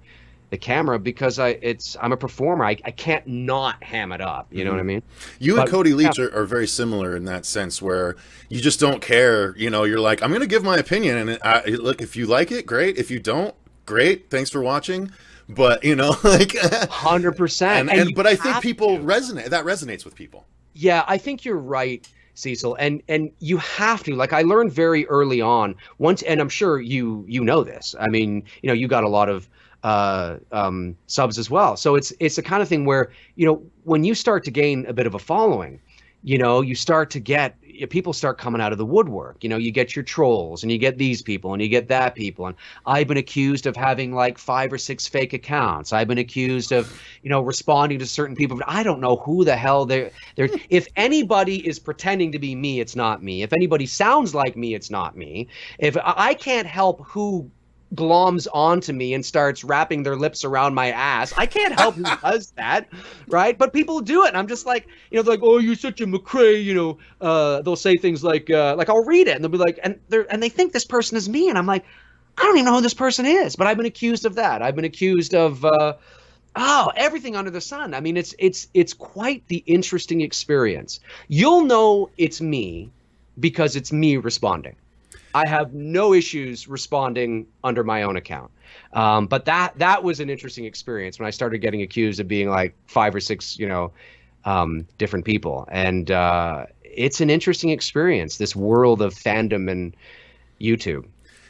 the camera because I'm a performer. I can't not ham it up. You know what I mean? You and Cody Leach are very similar in that sense, where you just don't care. You know, you're like, I'm going to give my opinion, and look, if you like it, great. If you don't, great. Thanks for watching. But you know, like 100%. But I think people resonate. That resonates with people. Yeah, I think you're right, Cecil, and you have to. Like, I learned very early on and I'm sure you know this. I mean, you know, you got a lot of subs as well. So it's the kind of thing where, you know, when you start to gain a bit of a following, you know, you start to get, people start coming out of the woodwork. You know, you get your trolls and you get these people and you get that people. And I've been accused of having like 5 or 6 fake accounts. I've been accused of, you know, responding to certain people. But I don't know who the hell they're. If anybody is pretending to be me, it's not me. If anybody sounds like me, it's not me. If I can't help who gloms onto me and starts wrapping their lips around my ass. I can't help who does that, right? But people do it, and I'm just like, you know, they're like, oh, you're such a MCRAE, you know. They'll say things like I'll read it, and they'll be like, and they think this person is me, and I'm like, I don't even know who this person is, but I've been accused of that. I've been accused of everything under the sun. I mean, it's quite the interesting experience. You'll know it's me because it's me responding. I have no issues responding under my own account. But that was an interesting experience when I started getting accused of being like 5 or 6, you know, different people. And it's an interesting experience, this world of fandom and YouTube.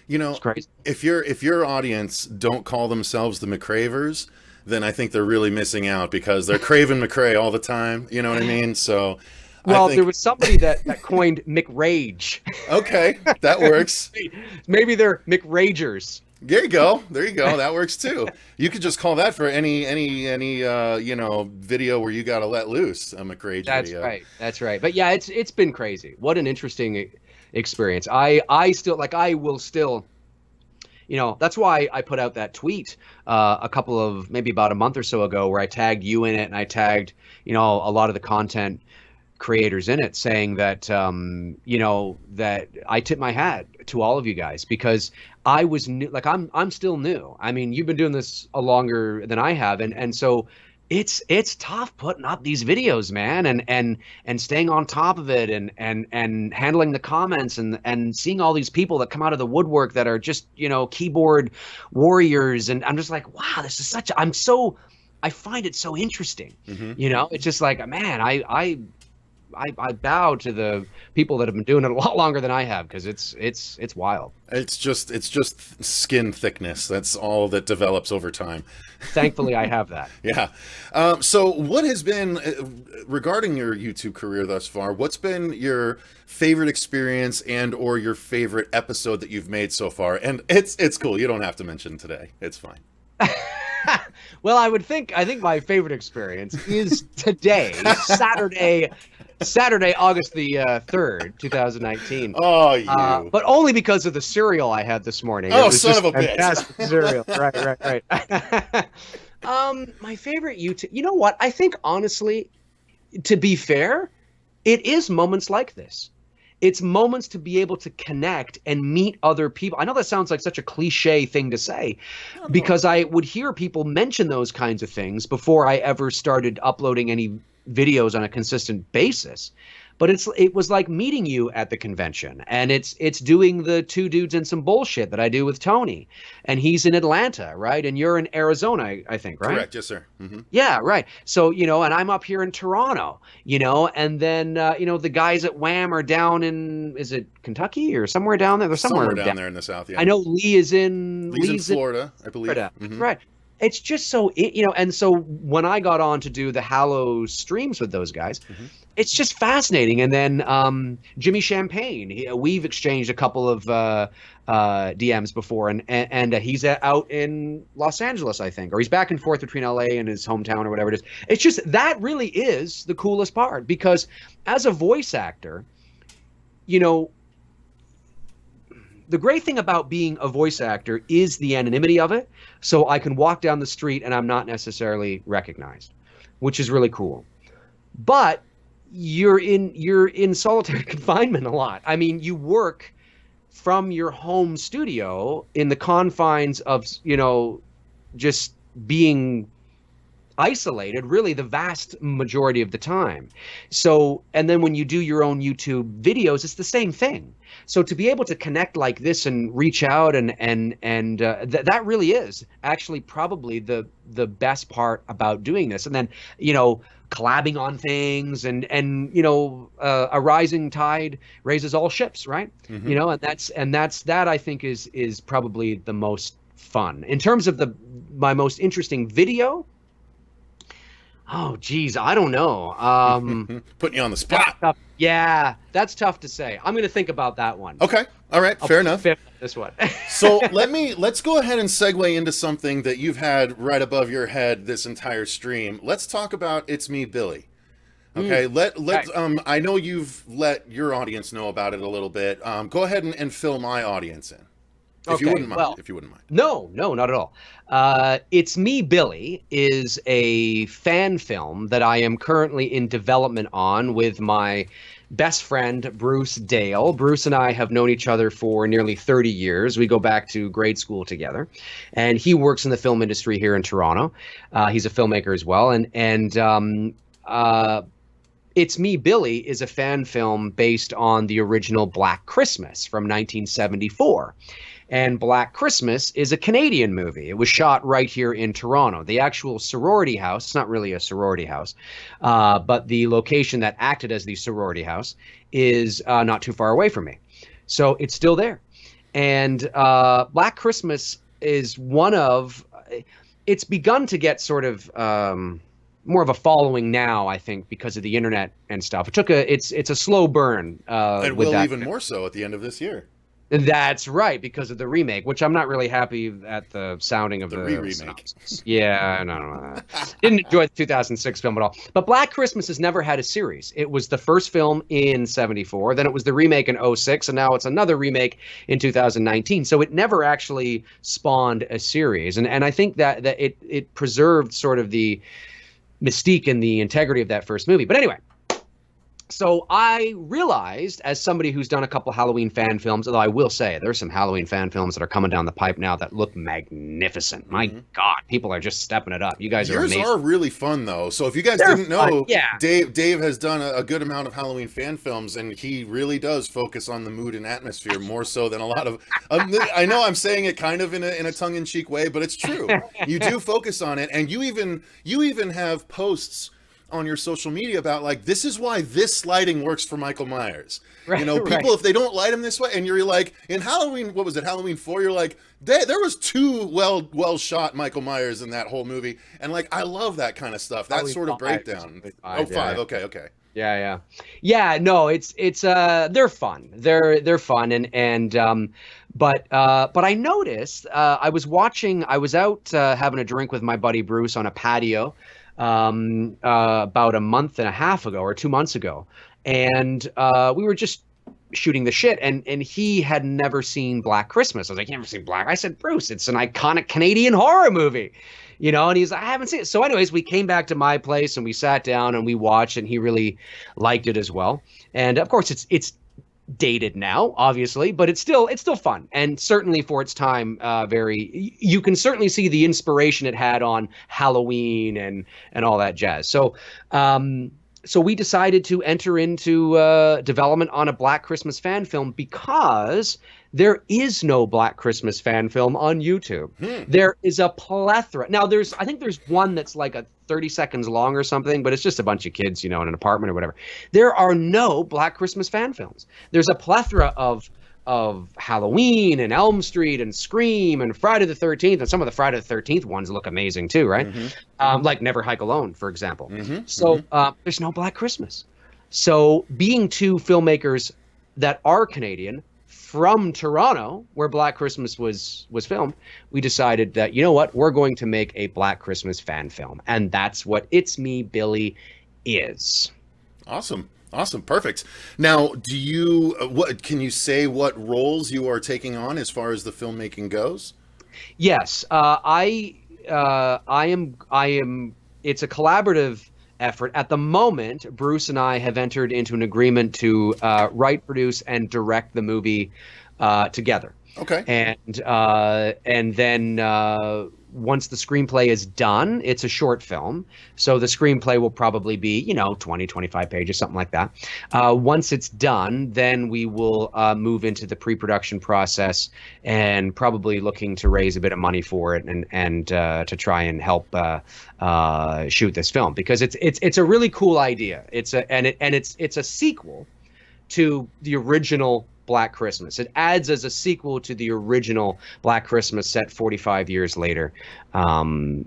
You know, if your audience don't call themselves the McCravers, then I think they're really missing out because they're craving MCRAE all the time. You know what I mean? So. Well, there was somebody that coined McRage. Okay, that works. Maybe they're McRagers. There you go. That works too. You could just call that for any you know, video where you got to let loose a McRage video. That's right. But yeah, it's been crazy. What an interesting experience. I will still. You know, that's why I put out that tweet maybe about a month or so ago where I tagged you in it and I tagged, you know, a lot of the content creators in it, saying that you know, that I tip my hat to all of you guys because I was new. Like I'm still new. I mean, you've been doing this longer than I have, and so it's tough putting up these videos, man, and staying on top of it and handling the comments and seeing all these people that come out of the woodwork that are just, you know, keyboard warriors, and I'm just like, wow, this is I find it so interesting. Mm-hmm. You know, it's just like, man, I bow to the people that have been doing it a lot longer than I have, because it's wild. It's just skin thickness. That's all that develops over time. Thankfully, I have that. Yeah. So what has been, regarding your YouTube career thus far, what's been your favorite experience and or your favorite episode that you've made so far? And it's cool. You don't have to mention today. It's fine. Well, I think my favorite experience is today, Saturday, August the 3rd, 2019. Oh, you. But only because of the cereal I had this morning. Oh, it was son just of a bitch. fantastic cereal. Right. My favorite YouTube. You know what? I think, honestly, to be fair, it is moments like this. It's moments to be able to connect and meet other people. I know that sounds like such a cliche thing to say, because I would hear people mention those kinds of things before I ever started uploading any videos on a consistent basis. But it was like meeting you at the convention, and it's doing the Two Dudes and Some Bullshit that I do with Tony, and he's in Atlanta, right? And you're in Arizona, I think, right? Correct, yes, sir. Mm-hmm. Yeah, right. So, and I'm up here in Toronto, and then, the guys at Wham are down in, is it Kentucky or somewhere down there? They're somewhere down there in the South, yeah. I know Lee's in Florida, I believe. Florida. Mm-hmm. Right. It's just so, and so when I got on to do the Hallow streams with those guys, it's just fascinating. And then Jimmy Champagne, we've exchanged a couple of DMs before, and he's out in Los Angeles, I think, or he's back and forth between LA and his hometown or whatever it is. It's just, that really is the coolest part, because as a voice actor, the great thing about being a voice actor is the anonymity of it. So I can walk down the street and I'm not necessarily recognized, which is really cool. But you're in solitary confinement a lot. I mean, you work from your home studio in the confines of, just being isolated really the vast majority of the time. So, and then when you do your own YouTube videos, it's the same thing. So to be able to connect like this and reach out and that really is actually probably the best part about doing this. And then, collabing on things and a rising tide raises all ships, right? Mm-hmm. And that's I think is probably the most fun. In terms of my most interesting video, oh, geez, I don't know. Putting you on the spot. That's tough to say. I'm going to think about that one. Okay. All right. Fair enough. This one. So let's go ahead and segue into something that you've had right above your head this entire stream. Let's talk about It's Me, Billy. Okay. I know you've let your audience know about it a little bit. Go ahead and fill my audience in. If you wouldn't mind. No, not at all. It's Me, Billy is a fan film that I am currently in development on with my best friend, Bruce Dale. Bruce and I have known each other for nearly 30 years. We go back to grade school together, and he works in the film industry here in Toronto. He's a filmmaker as well. And It's Me, Billy is a fan film based on the original Black Christmas from 1974. And Black Christmas is a Canadian movie. It was shot right here in Toronto. The actual sorority house, it's not really a sorority house, but the location that acted as the sorority house is not too far away from me. So it's still there. And Black Christmas is it's begun to get sort of more of a following now, I think, because of the internet and stuff. It's a slow burn. It will even more so at the end of this year. That's right, because of the remake, which I'm not really happy at the sounding of the remake. Yeah, no. Didn't enjoy the 2006 film at all. But Black Christmas has never had a series. It was the first film in 74, then it was the remake in 06, and now it's another remake in 2019. So it never actually spawned a series. And I think that it preserved sort of the mystique and the integrity of that first movie. But anyway, so I realized, as somebody who's done a couple Halloween fan films, although I will say there's some Halloween fan films that are coming down the pipe now that look magnificent. My God, people are just stepping it up. You guys are amazing. Yours are really fun, though. So if you guys didn't know, Dave has done a good amount of Halloween fan films, and he really does focus on the mood and atmosphere more so than a lot of. I know I'm saying it kind of in a tongue-in-cheek way, but it's true. You do focus on it, and you even have posts on your social media about like, this is why this lighting works for Michael Myers. Right, you know, people, if they don't light him this way, and you're like, in Halloween, what was it, Halloween 4, you're like, there was 2 well shot Michael Myers in that whole movie. And like, I love that kind of stuff. That sort of breakdown. Five, five. Okay. Yeah, no, it's they're fun. They're fun, but I noticed I was out having a drink with my buddy Bruce on a patio about a month and a half ago or 2 months ago, and we were just shooting the shit, and he had never seen Black Christmas. I was like, "You never seen Black?" I said, "Bruce, it's an iconic Canadian horror movie." You know, and he's like, I haven't seen it. So anyways, we came back to my place and we sat down and we watched, and he really liked it as well. And of course it's dated now, obviously, but it's still fun. And certainly for its time, you can certainly see the inspiration it had on Halloween and all that jazz. So so we decided to enter into development on a Black Christmas fan film because there is no Black Christmas fan film on YouTube. There is a plethora. Now, I think there's one that's like a 30 seconds long or something, but it's just a bunch of kids, you know, in an apartment or whatever. There are no Black Christmas fan films. There's a plethora of Halloween and Elm Street and Scream and Friday the 13th, and some of the Friday the 13th ones look amazing too, right? Like Never Hike Alone, for example. So there's no Black Christmas. So being 2 filmmakers that are Canadian from Toronto, where Black Christmas was filmed, we decided that, you know what, we're going to make a Black Christmas fan film, and that's what It's Me, Billy is. Awesome, perfect. Now, can you say what roles you are taking on as far as the filmmaking goes? Yes, I am. It's a collaborative effort. At the moment, Bruce and I have entered into an agreement to write, produce, and direct the movie together. Okay. And then once the screenplay is done, it's a short film. So the screenplay will probably be, 20, 25 pages, something like that. Once it's done, then we will move into the pre-production process and probably looking to raise a bit of money for it and to try and help shoot this film, because it's a really cool idea. It's a sequel to the original Black Christmas. It adds as a sequel to the original Black Christmas set 45 years later. And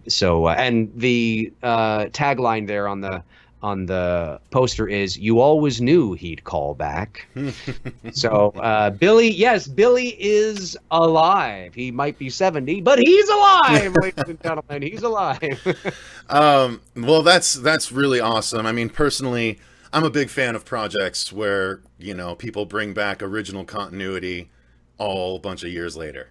the tagline there on the poster is, "You always knew he'd call back." So Billy is alive. He might be 70, but he's alive, ladies and gentlemen. He's alive. Well, that's really awesome. I mean, personally, I'm a big fan of projects where, people bring back original continuity a bunch of years later.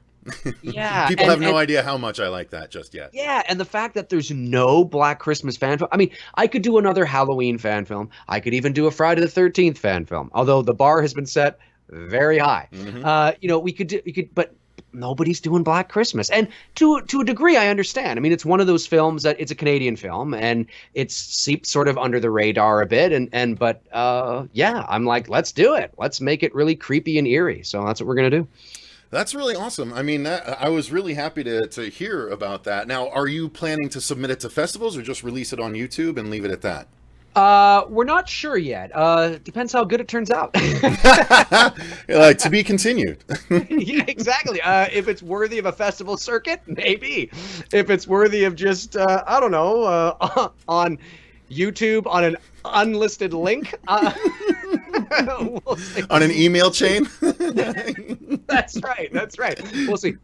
Yeah. People have no idea how much I like that just yet. Yeah, and the fact that there's no Black Christmas fan film. I mean, I could do another Halloween fan film. I could even do a Friday the 13th fan film, although the bar has been set very high. We could, but nobody's doing Black Christmas. And to a degree, I understand. I mean, it's one of those films that it's a Canadian film and it's seeped sort of under the radar a bit. But I'm like, let's do it. Let's make it really creepy and eerie. So that's what we're going to do. That's really awesome. I mean, I was really happy to hear about that. Now, are you planning to submit it to festivals or just release it on YouTube and leave it at that? We're not sure yet. Depends how good it turns out. To be continued. Yeah, exactly. If it's worthy of a festival circuit, maybe. If it's worthy of just, I don't know, on YouTube on an unlisted link. We'll see. On an email chain. That's right. We'll see.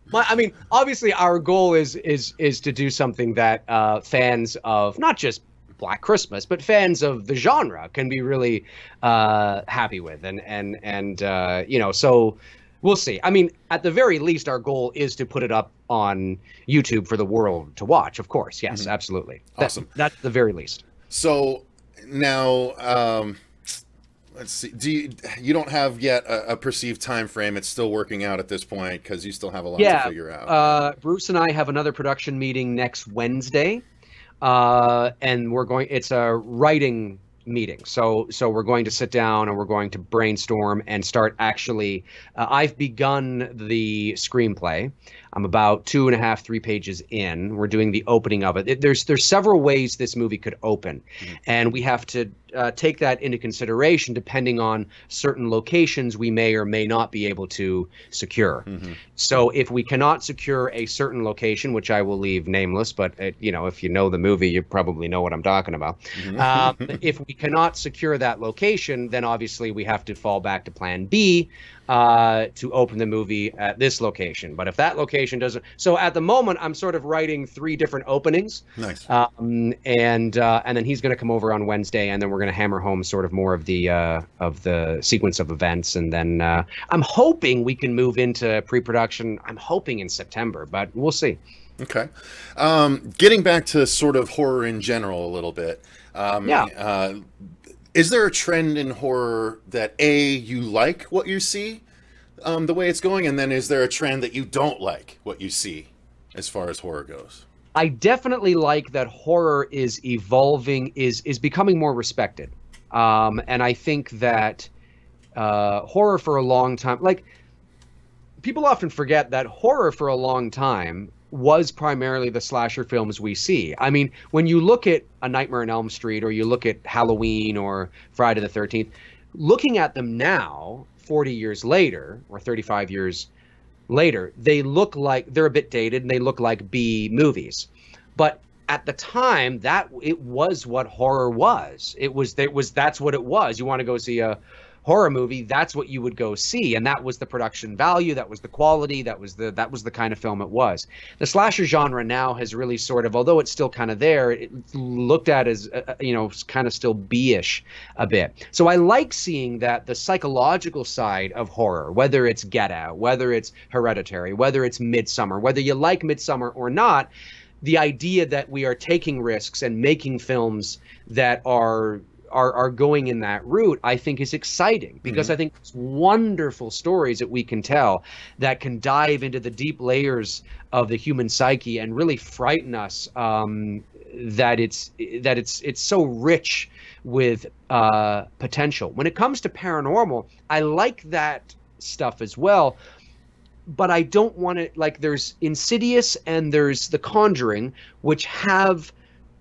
Obviously, our goal is to do something that fans of not just Black Christmas, but fans of the genre can be really happy with, and so we'll see. I mean, at the very least, our goal is to put it up on YouTube for the world to watch. Of course, yes, absolutely. Awesome. That's the very least. So now, let's see. You don't have yet a perceived time frame? It's still working out at this point because you still have a lot to figure out. Bruce and I have another production meeting next Wednesday. And it's a writing meeting. So we're going to sit down and we're going to brainstorm and start actually. I've begun the screenplay. I'm about 2.5, 3 pages in. We're doing the opening of it. There's several ways this movie could open, and we have to take that into consideration depending on certain locations we may or may not be able to secure. So if we cannot secure a certain location, which I will leave nameless, but you know, if you know the movie, you probably know what I'm talking about. If we cannot secure that location, then obviously we have to fall back to plan B to open the movie at this location. But if that location doesn't, so at the moment I'm sort of writing 3 different openings. Nice. And then he's going to come over on Wednesday, and then we're going to hammer home sort of more of the sequence of events, and then I'm hoping we can move into pre-production. I'm hoping in September, but we'll see. Okay. Getting back to sort of horror in general a little bit. Is there a trend in horror that you like what you see, the way it's going, and then is there a trend that you don't like what you see as far as horror goes? I definitely like that horror is evolving, is becoming more respected. And I think that horror for a long time, like, people often forget that horror for a long time was primarily the slasher films we see. I mean, when you look at A Nightmare on Elm Street, or you look at Halloween or Friday the 13th, looking at them now, 40 years later, or 35 years later, they look like they're a bit dated and they look like B movies. But at the time, that it was what horror was. That's what it was. You want to go see a horror movie, that's what you would go see, and that was the production value, that was the quality, that was the kind of film it was. The slasher genre now has really sort of, although it's still kind of there, it's looked at as kind of still B-ish a bit. So I like seeing that the psychological side of horror, whether it's Get Out, whether it's Hereditary, whether it's Midsommar, whether you like Midsommar or not, the idea that we are taking risks and making films that are going in that route, I think is exciting, because I think it's wonderful stories that we can tell that can dive into the deep layers of the human psyche and really frighten us. That it's so rich with potential. When it comes to paranormal, I like that stuff as well, but I don't want to, like, there's Insidious and there's The Conjuring, which have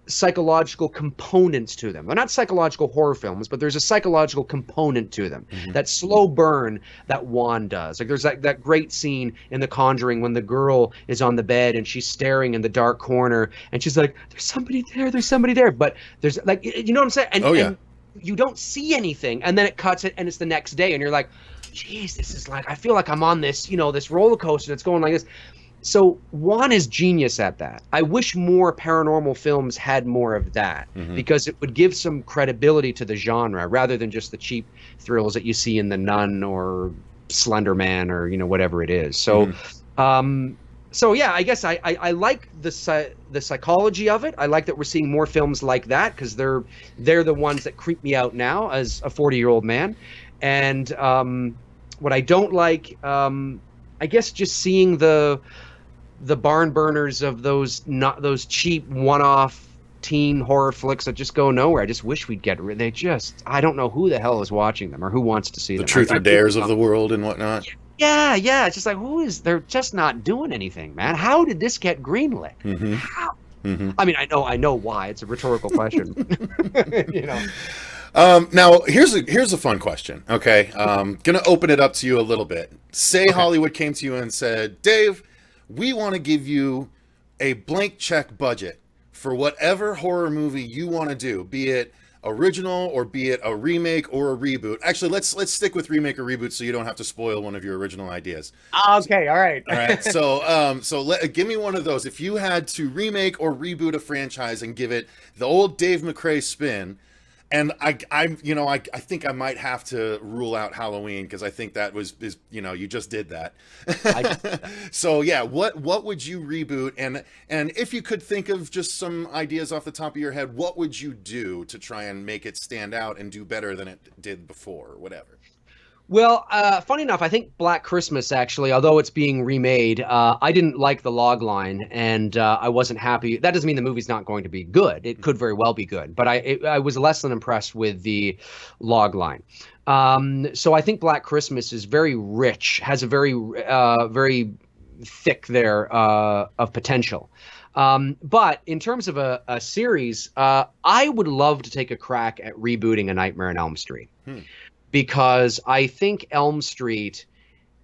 psychological components to them. They're not psychological horror films, but there's a psychological component to them. That slow burn that Juan does. Like, there's that great scene in The Conjuring when the girl is on the bed and she's staring in the dark corner and she's like, there's somebody there. But there's, like, you know what I'm saying? And you don't see anything, and then it cuts it and it's the next day and you're like, geez, this is like, I feel like I'm on this, this roller coaster that's going like this. So Juan is genius at that. I wish more paranormal films had more of that, because it would give some credibility to the genre rather than just the cheap thrills that you see in The Nun or Slender Man or whatever it is. So, so yeah, I guess I like the psychology of it. I like that we're seeing more films like that, because they're the ones that creep me out now as a 40-year-old man. And what I don't like, I guess, just seeing the barn burners of those cheap one-off teen horror flicks that just go nowhere. I just wish we'd get rid. I don't know who the hell is watching them or who wants to see them. The Truth or Dares of the world and whatnot. Yeah. It's just like, they're just not doing anything, man. How did this get greenlit? How? I mean, I know why. It's a rhetorical question. Now here's a fun question. Okay. Gonna open it up to you a little bit. Say Hollywood came to you and said, Dave, we want to give you a blank check budget for whatever horror movie you want to do, be it original or be it a remake or a reboot. Actually, let's stick with remake or reboot so you don't have to spoil one of your original ideas. Okay, all right. All right. So give me one of those. If you had to remake or reboot a franchise and give it the old Dave McCrae spin, and I think I might have to rule out Halloween, because I think that is you just did that. So yeah, what would you reboot, and if you could think of just some ideas off the top of your head, what would you do to try and make it stand out and do better than it did before, or whatever? Well, funny enough, I think Black Christmas actually, although it's being remade, I didn't like the log line, and I wasn't happy. That doesn't mean the movie's not going to be good. It could very well be good, but I was less than impressed with the log line. So I think Black Christmas is very rich, has a very thick there of potential. But in terms of a series, I would love to take a crack at rebooting A Nightmare on Elm Street. Because I think Elm Street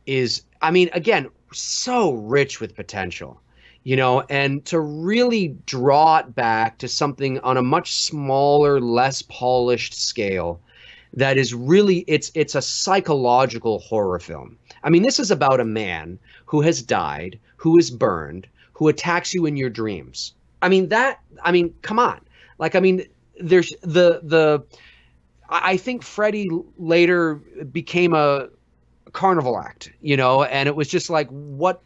is, I mean, again, so rich with potential, and to really draw it back to something on a much smaller, less polished scale that is really, it's a psychological horror film. I mean, this is about a man who has died, who is burned, who attacks you in your dreams. I mean, come on. Like, I mean, there's I think Freddy later became a carnival act, and it was just like, what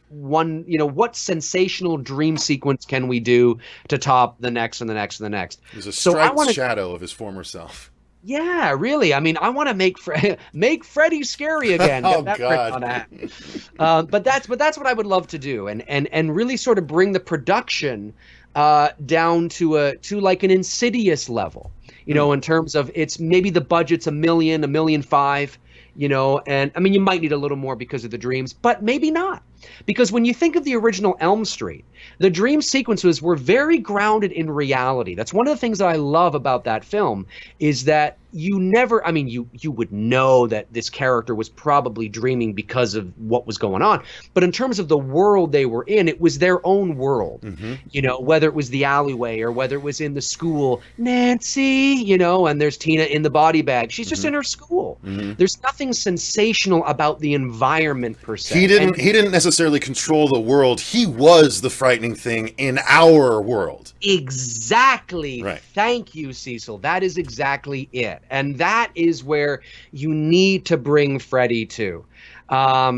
sensational dream sequence can we do to top the next and the next and the next? There's a striped shadow of his former self. Yeah, really. I mean, I want to make Freddy scary again. Oh, God. But that's what I would love to do, and really sort of bring the production down to like an Insidious level. In terms of it's maybe the budget's $1 million, $1.5 million, and I mean, you might need a little more because of the dreams, but maybe not. Because when you think of the original Elm Street, the dream sequences were very grounded in reality. That's one of the things that I love about that film is that you never, I mean, you would know that this character was probably dreaming because of what was going on. But in terms of the world they were in, it was their own world, whether it was the alleyway or whether it was in the school, Nancy, and there's Tina in the body bag. She's just in her school. There's nothing sensational about the environment per se. He didn't necessarily control the world. He was the frightening thing in our world. Exactly. Right. Thank you, Cecil. That is exactly it. And that is where you need to bring Freddy to.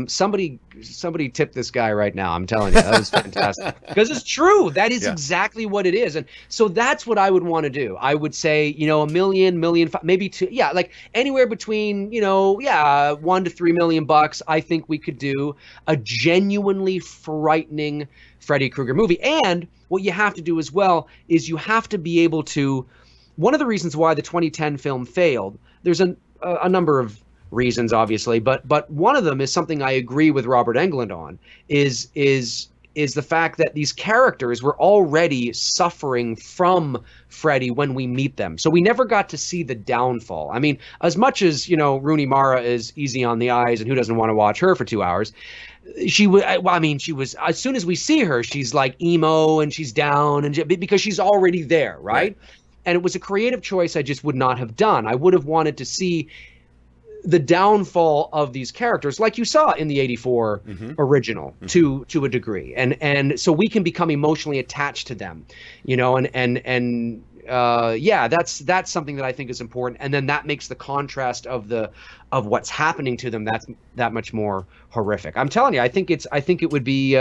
Somebody tip this guy right now. I'm telling you, that was fantastic. Because it's true. That is exactly what it is. And so that's what I would want to do. I would say, $1 million, $1.5 million, maybe $2 million. Yeah, like anywhere between, $1 to $3 million. I think we could do a genuinely frightening Freddy Krueger movie. And what you have to do as well is you have to be able to. One of the reasons why the 2010 film failed, there's a number of reasons, obviously, but one of them is something I agree with Robert Englund on, is the fact that these characters were already suffering from Freddy when we meet them. So we never got to see the downfall. I mean, as much as, Rooney Mara is easy on the eyes and who doesn't want to watch her for 2 hours, she was, as soon as we see her, she's like emo and she's down and because she's already there, right? And it was a creative choice I just would not have done. I would have wanted to see the downfall of these characters, like you saw in the '84 original, to a degree, and so we can become emotionally attached to them, that's something that I think is important, and then that makes the contrast of what's happening to them that much more horrific. I'm telling you, I think it would be.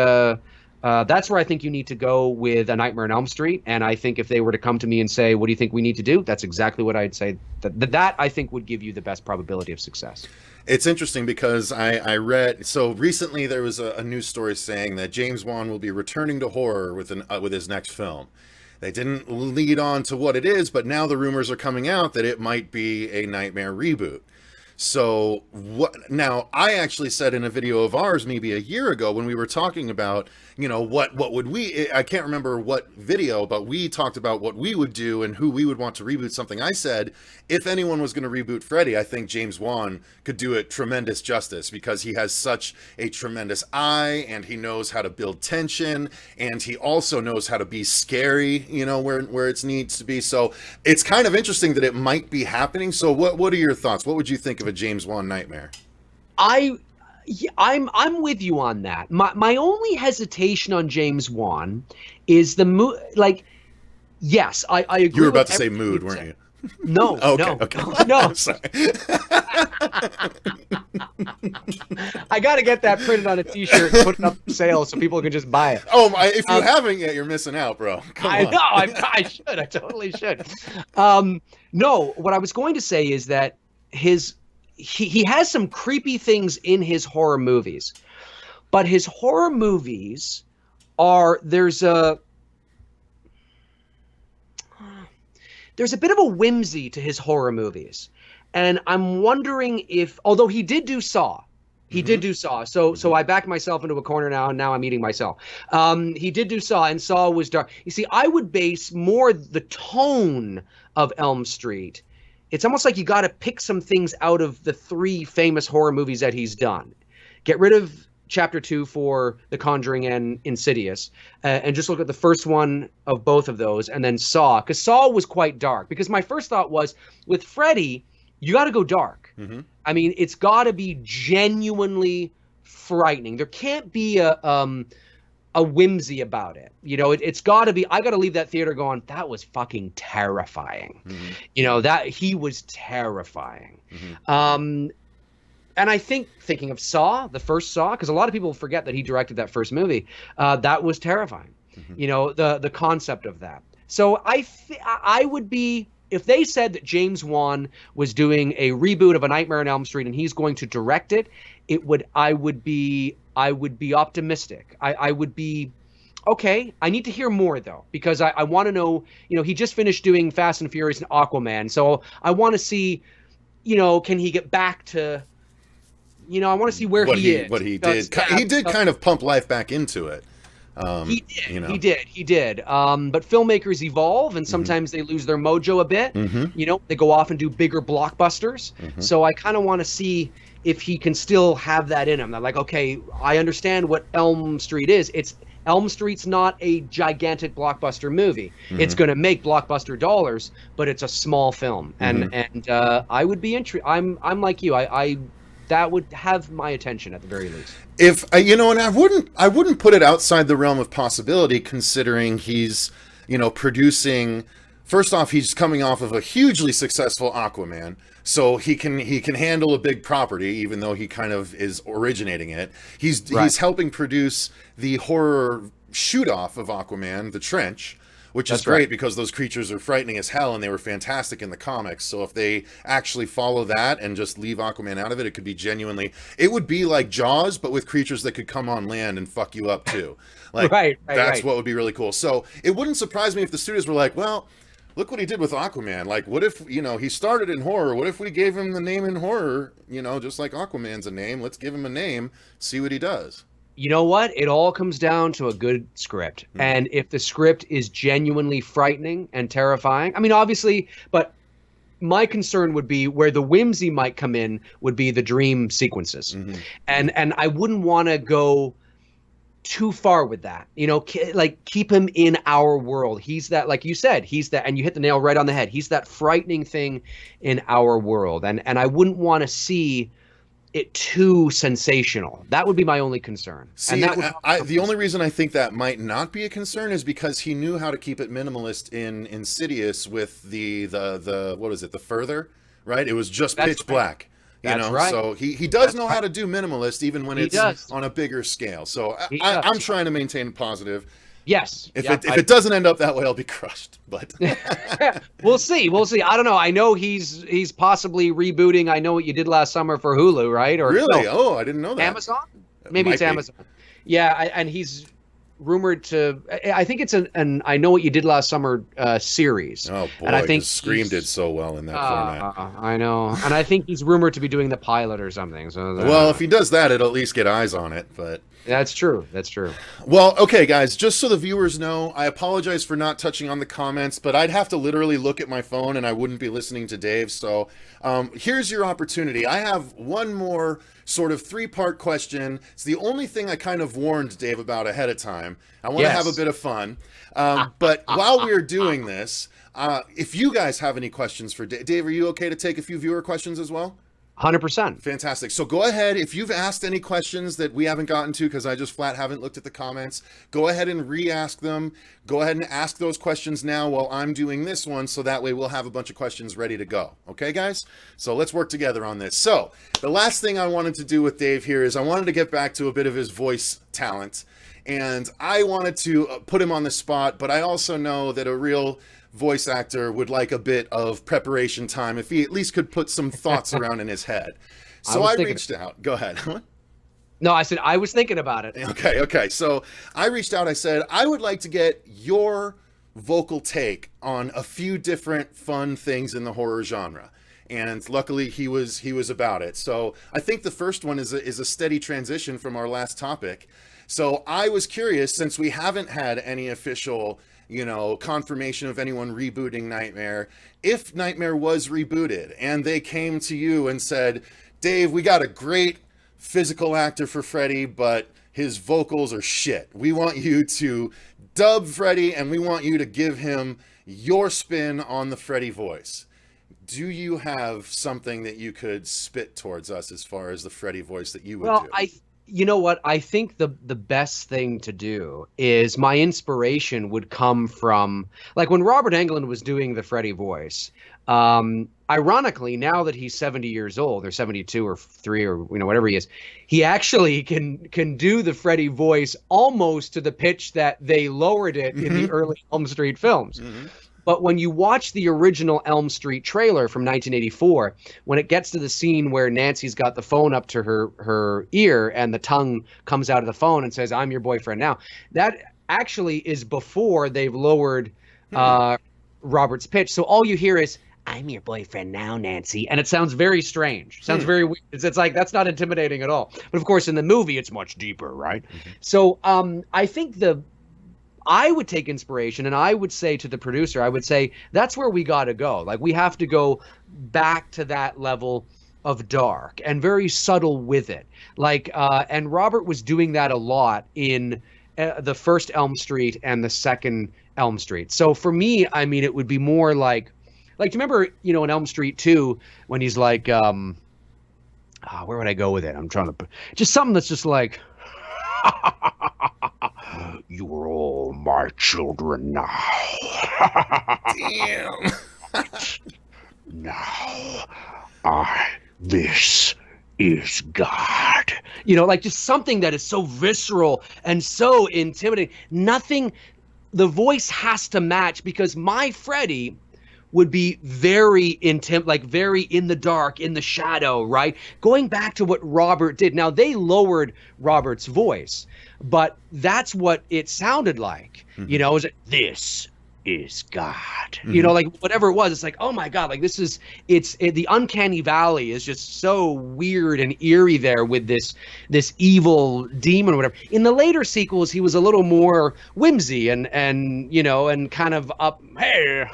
That's where I think you need to go with A Nightmare on Elm Street. And I think if they were to come to me and say, what do you think we need to do? That's exactly what I'd say. That I think would give you the best probability of success. It's interesting because I read, so recently there was a news story saying that James Wan will be returning to horror with his next film. They didn't lead on to what it is, but now the rumors are coming out that it might be a Nightmare reboot. So now I actually said in a video of ours maybe a year ago when we were talking about, what would we, I can't remember what video, but we talked about what we would do and who we would want to reboot something. I said, if anyone was going to reboot Freddy, I think James Wan could do it tremendous justice because he has such a tremendous eye and he knows how to build tension and he also knows how to be scary, where it needs to be. So it's kind of interesting that it might be happening. So what are your thoughts? What would you think of a James Wan Nightmare? I'm with you on that. My only hesitation on James Wan is the mood. Like, yes, I agree. You were about to say mood, weren't you? No, okay. No. I'm sorry. I got to get that printed on a T-shirt and put it up for sale so people can just buy it. Oh, if you haven't yet, you're missing out, bro. I know. I should. I totally should. No, what I was going to say is that he has some creepy things in his horror movies, but his horror movies there's a bit of a whimsy to his horror movies. And I'm wondering if, although he did do Saw, so I backed myself into a corner now, and now I'm eating myself. He did do Saw, and Saw was dark. You see, I would base more the tone of Elm Street. It's almost like you got to pick some things out of the 3 famous horror movies that he's done. Get rid of Chapter 2 for The Conjuring and Insidious, and just look at the first one of both of those, and then Saw, because Saw was quite dark. Because my first thought was, with Freddy, you got to go dark. Mm-hmm. I mean, it's got to be genuinely frightening. There can't be a whimsy about it. You know, it's got to be. I got to leave that theater going, that was fucking terrifying. Mm-hmm. You know, that he was terrifying. Mm-hmm. And I think, thinking of Saw, the first Saw, because a lot of people forget that he directed that first movie, that was terrifying. Mm-hmm. You know, the concept of that. So I would be. If they said that James Wan was doing a reboot of A Nightmare on Elm Street and he's going to direct it, I would be optimistic. I would be okay. I need to hear more though, because I want to know, you know, he just finished doing Fast and Furious and Aquaman. So I want to see, you know, can he get back to, you know, I want to see where he is. What he did. He did kind of pump life back into it. He did. You know. He did. But filmmakers evolve, and sometimes they lose their mojo a bit. Mm-hmm. You know, they go off and do bigger blockbusters. Mm-hmm. So I kind of want to see if he can still have that in him. They're like, okay, I understand what Elm Street is. Elm Street's not a gigantic blockbuster movie. Mm-hmm. It's going to make blockbuster dollars, but it's a small film. Mm-hmm. And I would be interested. I'm like you. That would have my attention at the very least. If you know, and I wouldn't put it outside the realm of possibility, considering he's, you know, producing. First off, he's coming off of a hugely successful Aquaman, so he can handle a big property, even though he kind of is originating it. He's helping produce the horror shoot off of Aquaman, The Trench, which is great because those creatures are frightening as hell, and they were fantastic in the comics. So if they actually follow that and just leave Aquaman out of it, it could be genuinely. It would be like Jaws, but with creatures that could come on land and fuck you up too. Like that's what would be really cool. So it wouldn't surprise me if the studios were like, well, look what he did with Aquaman. Like, what if, you know, he started in horror? What if we gave him the name in horror? You know, just like Aquaman's a name. Let's give him a name, see what he does. You know what? It all comes down to a good script. Mm-hmm. And if the script is genuinely frightening and terrifying, I mean, obviously, but my concern would be where the whimsy might come in would be the dream sequences. Mm-hmm. And I wouldn't want to go too far with that, you know, like keep him in our world. He's that, like you said, he's that, and you hit the nail right on the head. He's that frightening thing in our world. And I wouldn't want to see it too sensational. That would be my only concern. See, and the only reason I think that might not be a concern is because he knew how to keep it minimalist in Insidious with the what is it, the Further, right? It was just pitch black. You know, so he does know how to do minimalist even when it's on a bigger scale. So I'm trying to maintain a positive. Yes. If it doesn't end up that way, I'll be crushed. But we'll see. I don't know. I know he's possibly rebooting I Know What You Did Last Summer for Hulu, right? Or really? Oh, I didn't know that. Amazon? Maybe it's Amazon. Yeah, and he's rumored to. I think it's an I Know What You Did Last Summer series. Oh boy! And I think Scream did so well in that format. I know, and I think he's rumored to be doing the pilot or something. So well, if he does that, it'll at least get eyes on it. But that's true. Well, okay, guys, just so the viewers know, I apologize for not touching on the comments, but I'd have to literally look at my phone and I wouldn't be listening to Dave. So here's your opportunity. I have one more sort of 3-part question. It's the only thing I kind of warned Dave about ahead of time. I want to have a bit of fun. But while we're doing this, if you guys have any questions for Dave, are you okay to take a few viewer questions as well? 100%. Fantastic. So go ahead. If you've asked any questions that we haven't gotten to because I just flat haven't looked at the comments, go ahead and re-ask them. Go ahead and ask those questions now while I'm doing this one, so that way we'll have a bunch of questions ready to go. Okay, guys? So let's work together on this. So the last thing I wanted to do with Dave here is I wanted to get back to a bit of his voice talent. And I wanted to put him on the spot, but I also know that a real voice actor would like a bit of preparation time if he at least could put some thoughts around in his head. So I reached out. Go ahead. No, I said I was thinking about it. Okay. So I reached out. I said, I would like to get your vocal take on a few different fun things in the horror genre. And luckily he was about it. So I think the first one is a steady transition from our last topic. So I was curious, since we haven't had any official, confirmation of anyone rebooting Nightmare, if Nightmare was rebooted and they came to you and said, Dave, we got a great physical actor for Freddy, but his vocals are shit. We want you to dub Freddy and we want you to give him your spin on the Freddy voice. Do you have something that you could spit towards us as far as the Freddy voice that you would do? You know what? I think the best thing to do is, my inspiration would come from, like, when Robert Englund was doing the Freddy voice. Ironically, now that he's 70 years old, or 72 or 3 or whatever he is, he actually can do the Freddy voice almost to the pitch that they lowered it in the early Elm Street films. Mm-hmm. But when you watch the original Elm Street trailer from 1984, when it gets to the scene where Nancy's got the phone up to her ear and the tongue comes out of the phone and says, "I'm your boyfriend now," that actually is before they've lowered Robert's pitch. So all you hear is, "I'm your boyfriend now, Nancy," and it sounds very strange. Sounds very weird. It's like, that's not intimidating at all. But of course, in the movie, it's much deeper, right? Mm-hmm. So I think I would take inspiration, and I would say to the producer, I would say, that's where we got to go. Like, we have to go back to that level of dark and very subtle with it. Like, and Robert was doing that a lot in the first Elm Street and the second Elm Street. So for me, I mean, it would be more like, do you remember, in Elm Street 2, when he's like, where would I go with it? I'm trying to, just something that's just like, "You are all my children now." Damn. Now, this is God. Like, just something that is so visceral and so intimidating. The voice has to match, because my Freddy would be very very in the dark, in the shadow, right? Going back to what Robert did. Now, they lowered Robert's voice, but that's what it sounded like. Mm-hmm. It was, "This is God." Mm-hmm. Like, whatever it was, it's like, oh my God, like, the uncanny valley is just so weird and eerie there with this evil demon or whatever. In the later sequels, he was a little more whimsy and kind of up, "Hey,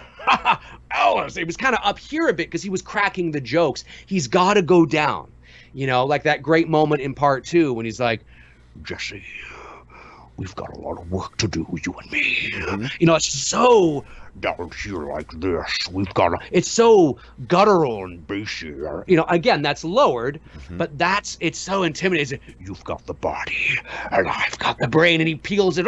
Alice." He was kind of up here a bit because he was cracking the jokes. He's got to go down, like that great moment in part 2 when he's like, "Jesse, we've got a lot of work to do, you and me." Mm-hmm. It's so down here like this. It's so guttural and bassy. Again, that's lowered, but it's so intimidating. "You've got the body and I've got the brain," and he peels it.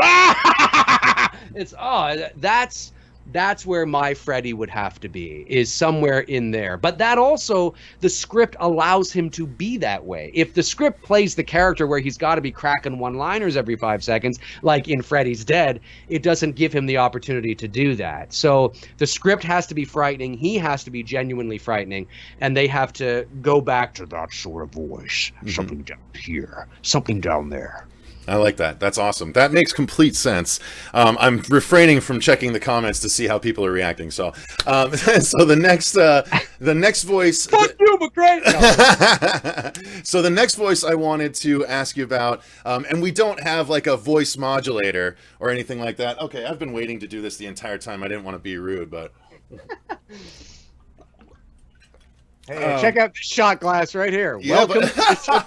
That's where my Freddy would have to be, is somewhere in there. But that also, the script allows him to be that way. If the script plays the character where he's got to be cracking one-liners every 5 seconds, like in Freddy's Dead, it doesn't give him the opportunity to do that. So the script has to be frightening. He has to be genuinely frightening. And they have to go back to that sort of voice. Mm-hmm. Something down here, something down there. I like that. That's awesome. That makes complete sense. I'm refraining from checking the comments to see how people are reacting. So, so the next voice. Fuck you, McCrae. No. So the next voice I wanted to ask you about, and we don't have like a voice modulator or anything like that. Okay, I've been waiting to do this the entire time. I didn't want to be rude, but. Hey, check out this shot glass right here. Yeah, Welcome.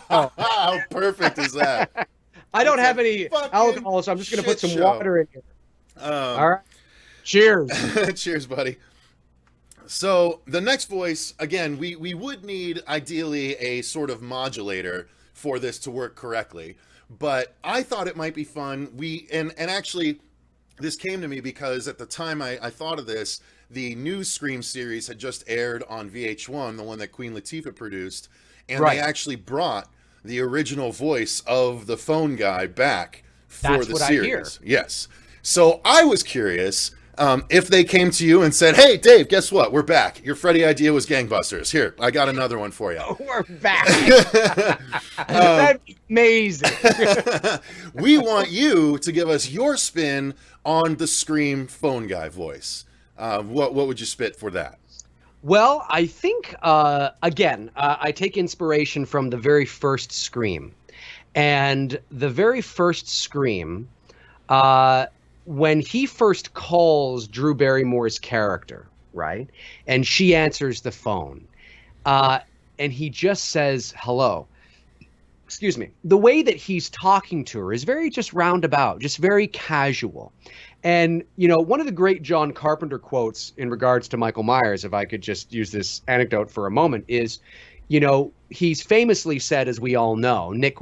How perfect is that? I don't have any alcohol, so I'm just going to put some water in here. All right. Cheers. Cheers, buddy. So the next voice, again, we would need ideally a sort of modulator for this to work correctly. But I thought it might be fun. And actually, this came to me because at the time I thought of this, the new Scream series had just aired on VH1, the one that Queen Latifah produced, and they actually brought the original voice of the phone guy back for the series. I hear. Yes. So I was curious, If they came to you and said, "Hey, Dave, guess what? We're back. Your Freddy idea was gangbusters. Here, I got another one for you." We're back. That'd be amazing. We want you to give us your spin on the Scream phone guy voice. What would you spit for that? Well, I think, again, I take inspiration from the very first Scream. And the very first Scream, when he first calls Drew Barrymore's character, right? And she answers the phone. And he just says, hello. Excuse me. The way that he's talking to her is very just roundabout, just very casual. And, you know, one of the great John Carpenter quotes in regards to Michael Myers, if I could just use this anecdote for a moment, is, you know, he's famously said, as we all know, Nick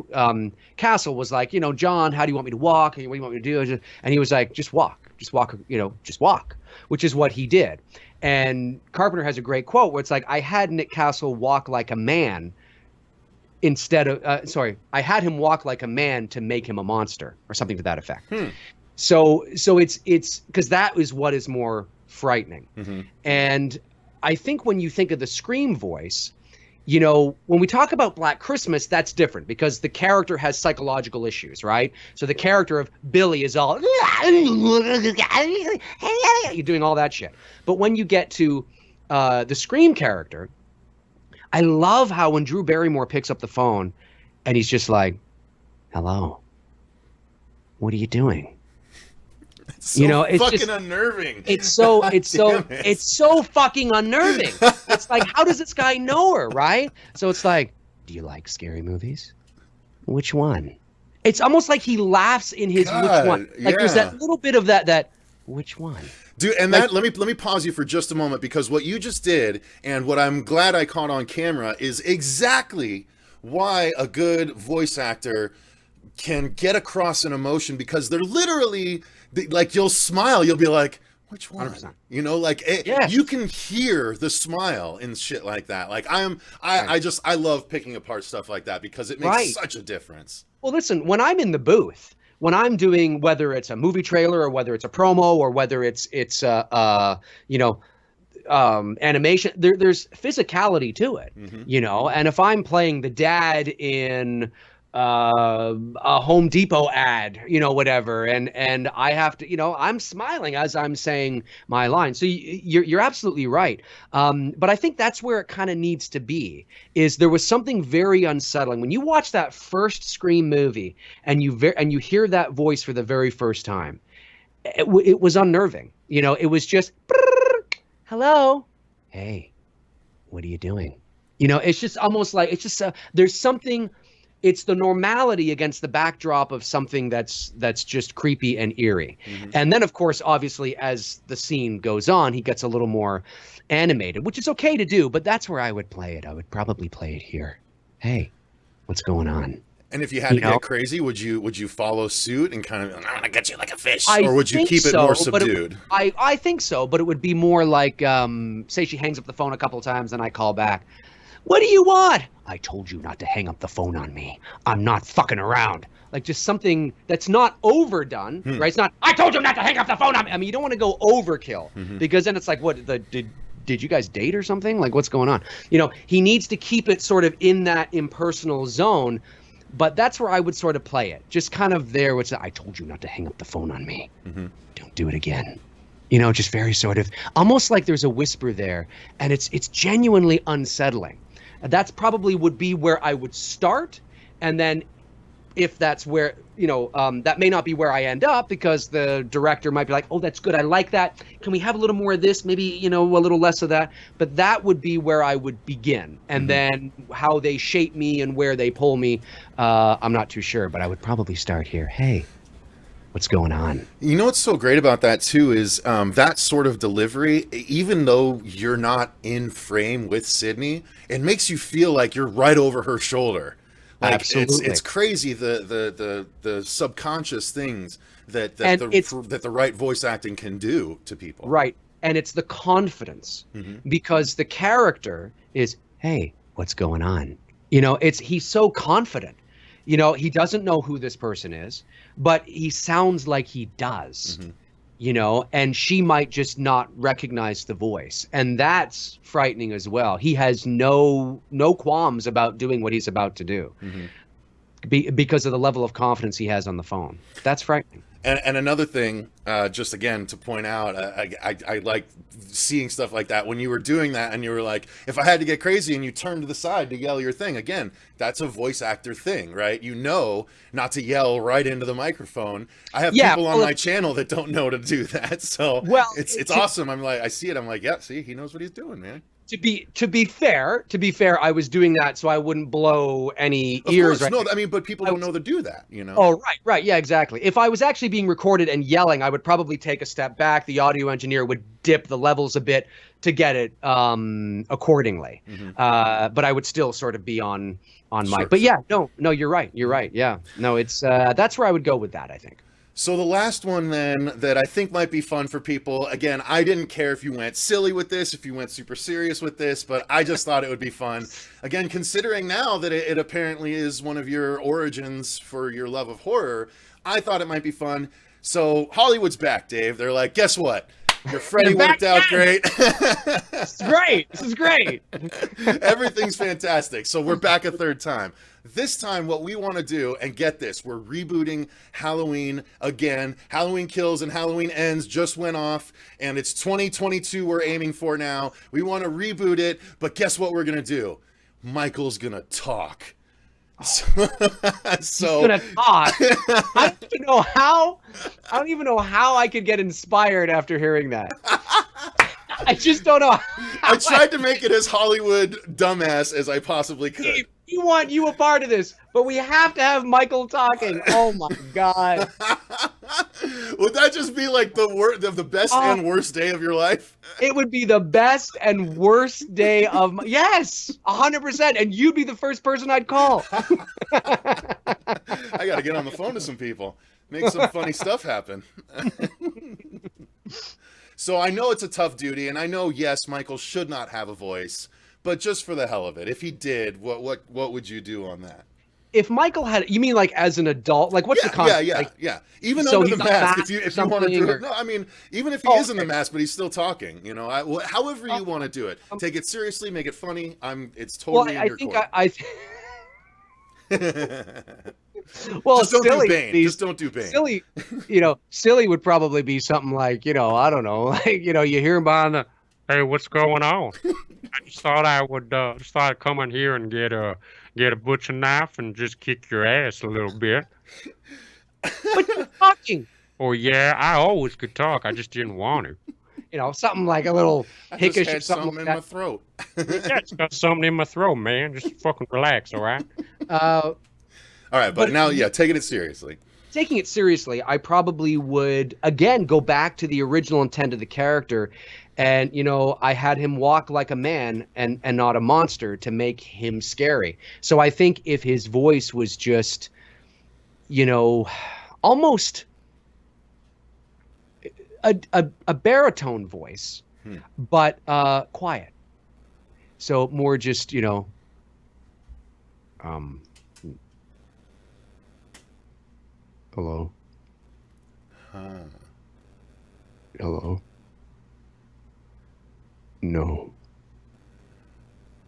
Castle was like, you know, John, how do you want me to walk? What do you want me to do? And he was like, just walk, you know, just walk, which is what he did. And Carpenter has a great quote where it's like, I had Nick Castle walk like a man instead of, I had him walk like a man to make him a monster, or something to that effect. So it's because that is what is more frightening. And I think when you think of the Scream voice, you know, when we talk about Black Christmas, that's different because the character has psychological issues, right? So the character of Billy is all, you're doing all that shit. But when you get to the Scream character, I love how when Drew Barrymore picks up the phone and he's just like, hello, what are you doing? It's so, you know, it's fucking just unnerving. It's so fucking unnerving. It's like, how does this guy know her, right? So it's like, do you like scary movies? Which one? It's almost like he laughs in his which one. Like there's that little bit of that which one? Dude, and like, let me pause you for just a moment, because what you just did and what I'm glad I caught on camera is exactly why a good voice actor can get across an emotion, because they're literally like, you'll smile, you'll be like, which one? 100%. You know, like you can hear the smile and shit like that. Like I love picking apart stuff like that because it makes such a difference. Well, listen, when I'm in the booth, when I'm doing, whether it's a movie trailer or whether it's a promo or whether it's you know, animation, there's physicality to it, you know. And if I'm playing the dad in a Home Depot ad, you know, whatever, and I have to, you know, I'm smiling as I'm saying my line. So you're absolutely right. But I think that's where it kind of needs to be, is there was something very unsettling when you watch that first Scream movie and you hear that voice for the very first time. It was unnerving. You know, it was just, hello, hey, what are you doing? You know, it's just almost like, it's just there's something. It's the normality against the backdrop of something that's just creepy and eerie. And then, of course, obviously, as the scene goes on, he gets a little more animated, which is okay to do, but that's where I would play it. I would probably play it here. Hey, what's going on? And if you had to get crazy, would you follow suit and kind of, I'm gonna get you like a fish, or would you keep it more subdued? I think so, but it would be more like, say she hangs up the phone a couple of times and I call back. What do you want? I told you not to hang up the phone on me. I'm not fucking around. Like just something that's not overdone, right? It's not, I told you not to hang up the phone on me. I mean, you don't want to go overkill because then it's like, what, did you guys date or something? Like what's going on? You know, he needs to keep it sort of in that impersonal zone, but that's where I would sort of play it. Just kind of there, which I told you not to hang up the phone on me. Don't do it again. You know, just very sort of, almost like there's a whisper there, and it's genuinely unsettling. That's probably would be where I would start. And then if that's where, you know, that may not be where I end up, because the director might be like, oh, that's good. I like that. Can we have a little more of this? Maybe, you know, a little less of that. But that would be where I would begin. And then how they shape me and where they pull me, I'm not too sure. But I would probably start here. Hey, what's going on? You know what's so great about that too is that sort of delivery, even though you're not in frame with Sydney, it makes you feel like you're right over her shoulder. Like absolutely. It's crazy the subconscious things that the right voice acting can do to people. Right. And it's the confidence, because the character is, hey, what's going on? You know, he's so confident. You know, he doesn't know who this person is, but he sounds like he does. you know, and she might just not recognize the voice, and that's frightening as well. He has no qualms about doing what he's about to do, because of the level of confidence he has on the phone. That's frightening. And another thing, just again to point out, I like seeing stuff like that when you were doing that and you were like, if I had to get crazy, and you turned to the side to yell your thing. Again, that's a voice actor thing, right? You know not to yell right into the microphone. I have people on my channel that don't know to do that, so it's awesome. I'm like, I see it, I'm like, yeah, see, he knows what he's doing, man. To be fair, I was doing that so I wouldn't blow any ears. Right? No, I mean, but people don't know to do that, you know? Oh, right. Yeah, exactly. If I was actually being recorded and yelling, I would probably take a step back. The audio engineer would dip the levels a bit to get it accordingly. But I would still sort of be on mic. But yeah, no, you're right. Yeah, no, it's that's where I would go with that, I think. So the last one then that I think might be fun for people, again, I didn't care if you went silly with this, if you went super serious with this, but I just thought it would be fun. Again, considering now that it apparently is one of your origins for your love of horror, I thought it might be fun. So Hollywood's back, Dave. They're like, guess what? Your Freddy worked out great. This is great. Everything's fantastic. So we're back a third time. This time, what we want to do, and get this, we're rebooting Halloween again. Halloween Kills and Halloween Ends just went off, and it's 2022 we're aiming for now. We want to reboot it, but guess what we're going to do? Michael's going to talk. So he's gonna talk. I don't even know how I could get inspired after hearing that. I just don't know. I tried to make it as Hollywood dumbass as I possibly could. We want you a part of this, but we have to have Michael talking. Oh my God. Would that just be like the best and worst day of your life? It would be the best and worst day of my, yes, 100%. And you'd be the first person I'd call. I got to get on the phone to some people, make some funny stuff happen. So I know it's a tough duty, and I know, yes, Michael should not have a voice, but just for the hell of it, if he did, what would you do on that? If Michael had, you mean like as an adult? Like what's the concept? Yeah. Even under the mask, if you want to do it. No, I mean, even if he is in the mask, but he's still talking, you know, however you want to do it. Take it seriously, make it funny. It's totally in your court. Well, just don't silly, do Bane. Just don't do Bane. Silly, silly would probably be something like, I don't know, like, you hear him behind the, hey, what's going on? I just thought I would I'd come in here and get a butcher knife and just kick your ass a little bit. But you're talking. Oh yeah, I always could talk. I just didn't want to. Something like a little hickish or something like in my throat. Yeah, it's got something in my throat, man. Just fucking relax, all right? All right, but now, taking it seriously. Taking it seriously, I probably would, again, go back to the original intent of the character. And, I had him walk like a man and not a monster to make him scary. So I think if his voice was just, almost a baritone voice, but quiet. So more just, hello. Hello. No.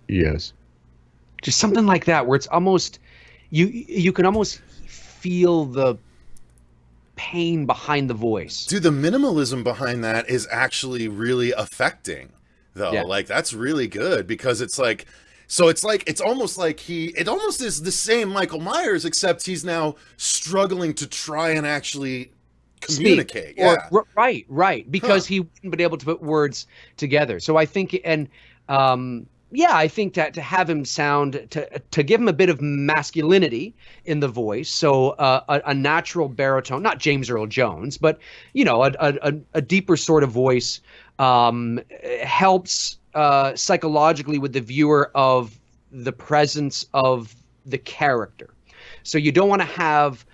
Yes. Just something like that, where it's almost you can almost feel the pain behind the voice. Dude, the minimalism behind that is actually really affecting, though. Yeah. Like, that's really good, because it's like, so it's almost like it almost is the same Michael Myers, except he's now struggling to try and actually communicate. Right. Because he wouldn't been able to put words together. So I think, and I think that to have him sound, to give him a bit of masculinity in the voice, so a natural baritone, not James Earl Jones, but a deeper sort of voice helps psychologically with the viewer of the presence of the character. So you don't want to have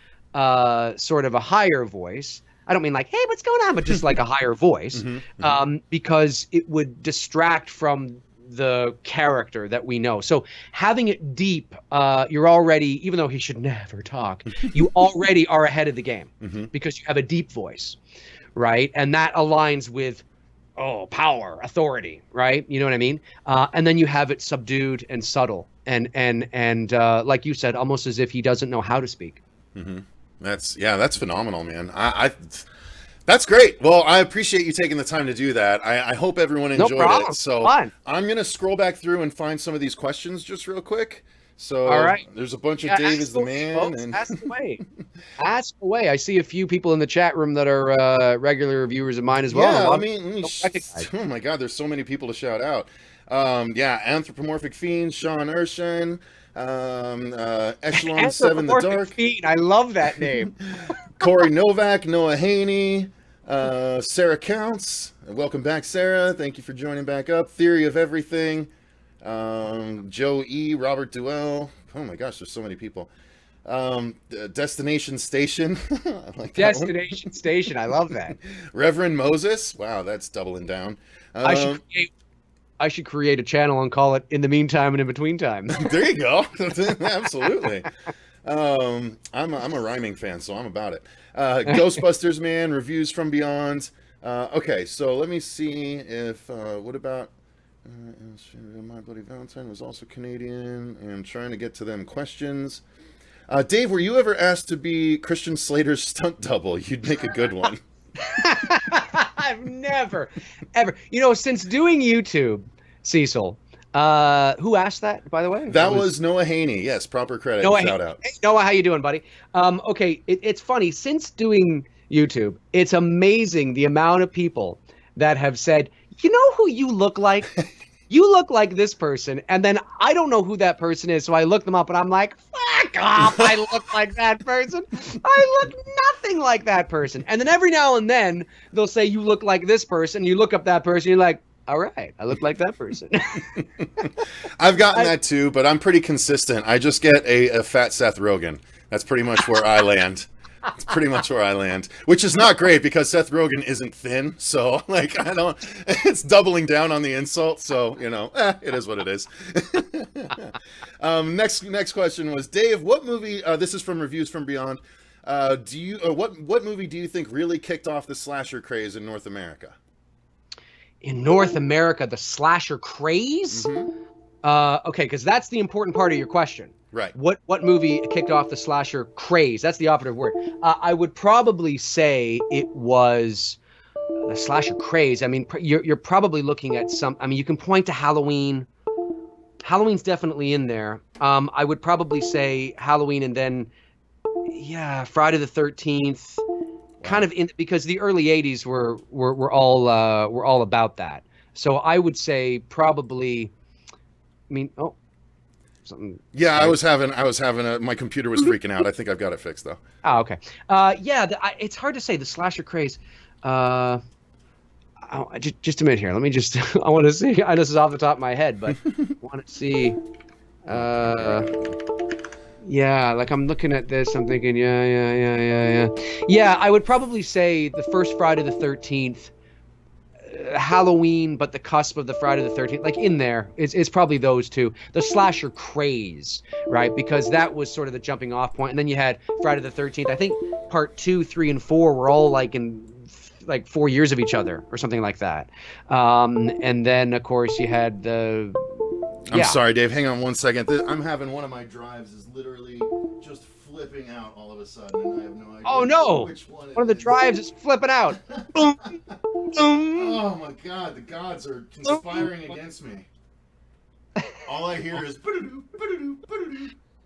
sort of a higher voice. I don't mean like, hey, what's going on, but just like a higher voice, because it would distract from the character that we know. So having it deep, you're already, even though he should never talk, you already are ahead of the game because you have a deep voice, right? And that aligns with power, authority, right? You know what I mean? And then you have it subdued and subtle, and like you said, almost as if he doesn't know how to speak. That's phenomenal, man. That's great. Well, I appreciate you taking the time to do that. I hope everyone enjoyed it. So Fun. I'm going to scroll back through and find some of these questions just real quick. So all right. There's a bunch of Dave is the man. Folks, and ask away. Ask away. I see a few people in the chat room that are regular viewers of mine as well. Yeah, Oh my God, there's so many people to shout out. Anthropomorphic Fiend, Sean Urshan, Echelon 7 The Dark. Fiend. I love that name. Corey Novak, Noah Haney, Sarah Counts. Welcome back, Sarah. Thank you for joining back up. Theory of Everything. Joe E, Robert Duell. Oh my gosh, there's so many people. Destination Station. I like that Destination Station. I love that. Reverend Moses. Wow, that's doubling down. I should create a channel and call it In the Meantime and In Between Time. There you go. Absolutely. I'm a rhyming fan, so I'm about it. Ghostbusters Man, Reviews from Beyond. Okay, so let me see if what about My Bloody Valentine was also Canadian, and trying to get to them questions. Dave, were you ever asked to be Christian Slater's stunt double? You'd make a good one. I've never, ever. Since doing YouTube, Cecil, who asked that, by the way? That was Noah Haney. Yes, proper credit. Shout out. Hey, Noah, how you doing, buddy? Okay, it's funny. Since doing YouTube, it's amazing the amount of people that have said, you know who you look like? You look like this person. And then I don't know who that person is, so I look them up and I'm like, fuck off, I look like that person. I look nothing like that person. And then every now and then they'll say, you look like this person. You look up that person, you're like, all right, I look like that person. I've gotten that too, but I'm pretty consistent. I just get a fat Seth Rogen. That's pretty much where I land. It's pretty much where I land, which is not great because Seth Rogen isn't thin. So it's doubling down on the insult. So, it is what it is. Next question was, Dave, what movie, this is from Reviews from Beyond. What movie do you think really kicked off the slasher craze in North America? In North America, the slasher craze? Okay, because that's the important part of your question. Right. What movie kicked off the slasher craze? That's the operative word. I would probably say it was the slasher craze. I mean, you're probably looking at you can point to Halloween. Halloween's definitely in there. I would probably say Halloween and then, Friday the 13th. Kind of because the early 80s were all about that. So I would say probably. Something. Yeah, I was having my computer was freaking out. I think I've got it fixed though. Oh, okay. It's hard to say the slasher craze. Just a minute here. Let me just. I want to see. I know this is off the top of my head, but I want to see. Like I'm looking at this. I'm thinking, yeah. I would probably say the first Friday the 13th. Halloween, but the cusp of the Friday the 13th, like in there, it's probably those two. The slasher craze, right? Because that was sort of the jumping off point. And then you had Friday the 13th. I think part 2, 3, and 4 were all like in 4 years of each other or something like that. And then, of course, you had the... I'm sorry, Dave. Hang on one second. I'm having one of my drives is literally just flipping out all of a sudden, and I have no idea. Oh no! Which one of the drives is flipping out. Oh my God! The gods are conspiring against me. All I hear is.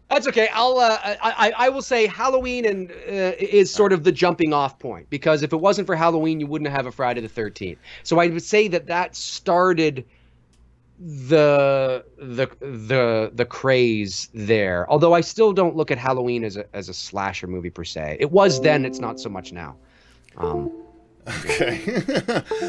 That's okay. I will say Halloween is sort of the jumping off point, because if it wasn't for Halloween, you wouldn't have a Friday the 13th. So I would say that started the craze there. Although I still don't look at Halloween as a slasher movie per se. It was then, it's not so much now. Okay.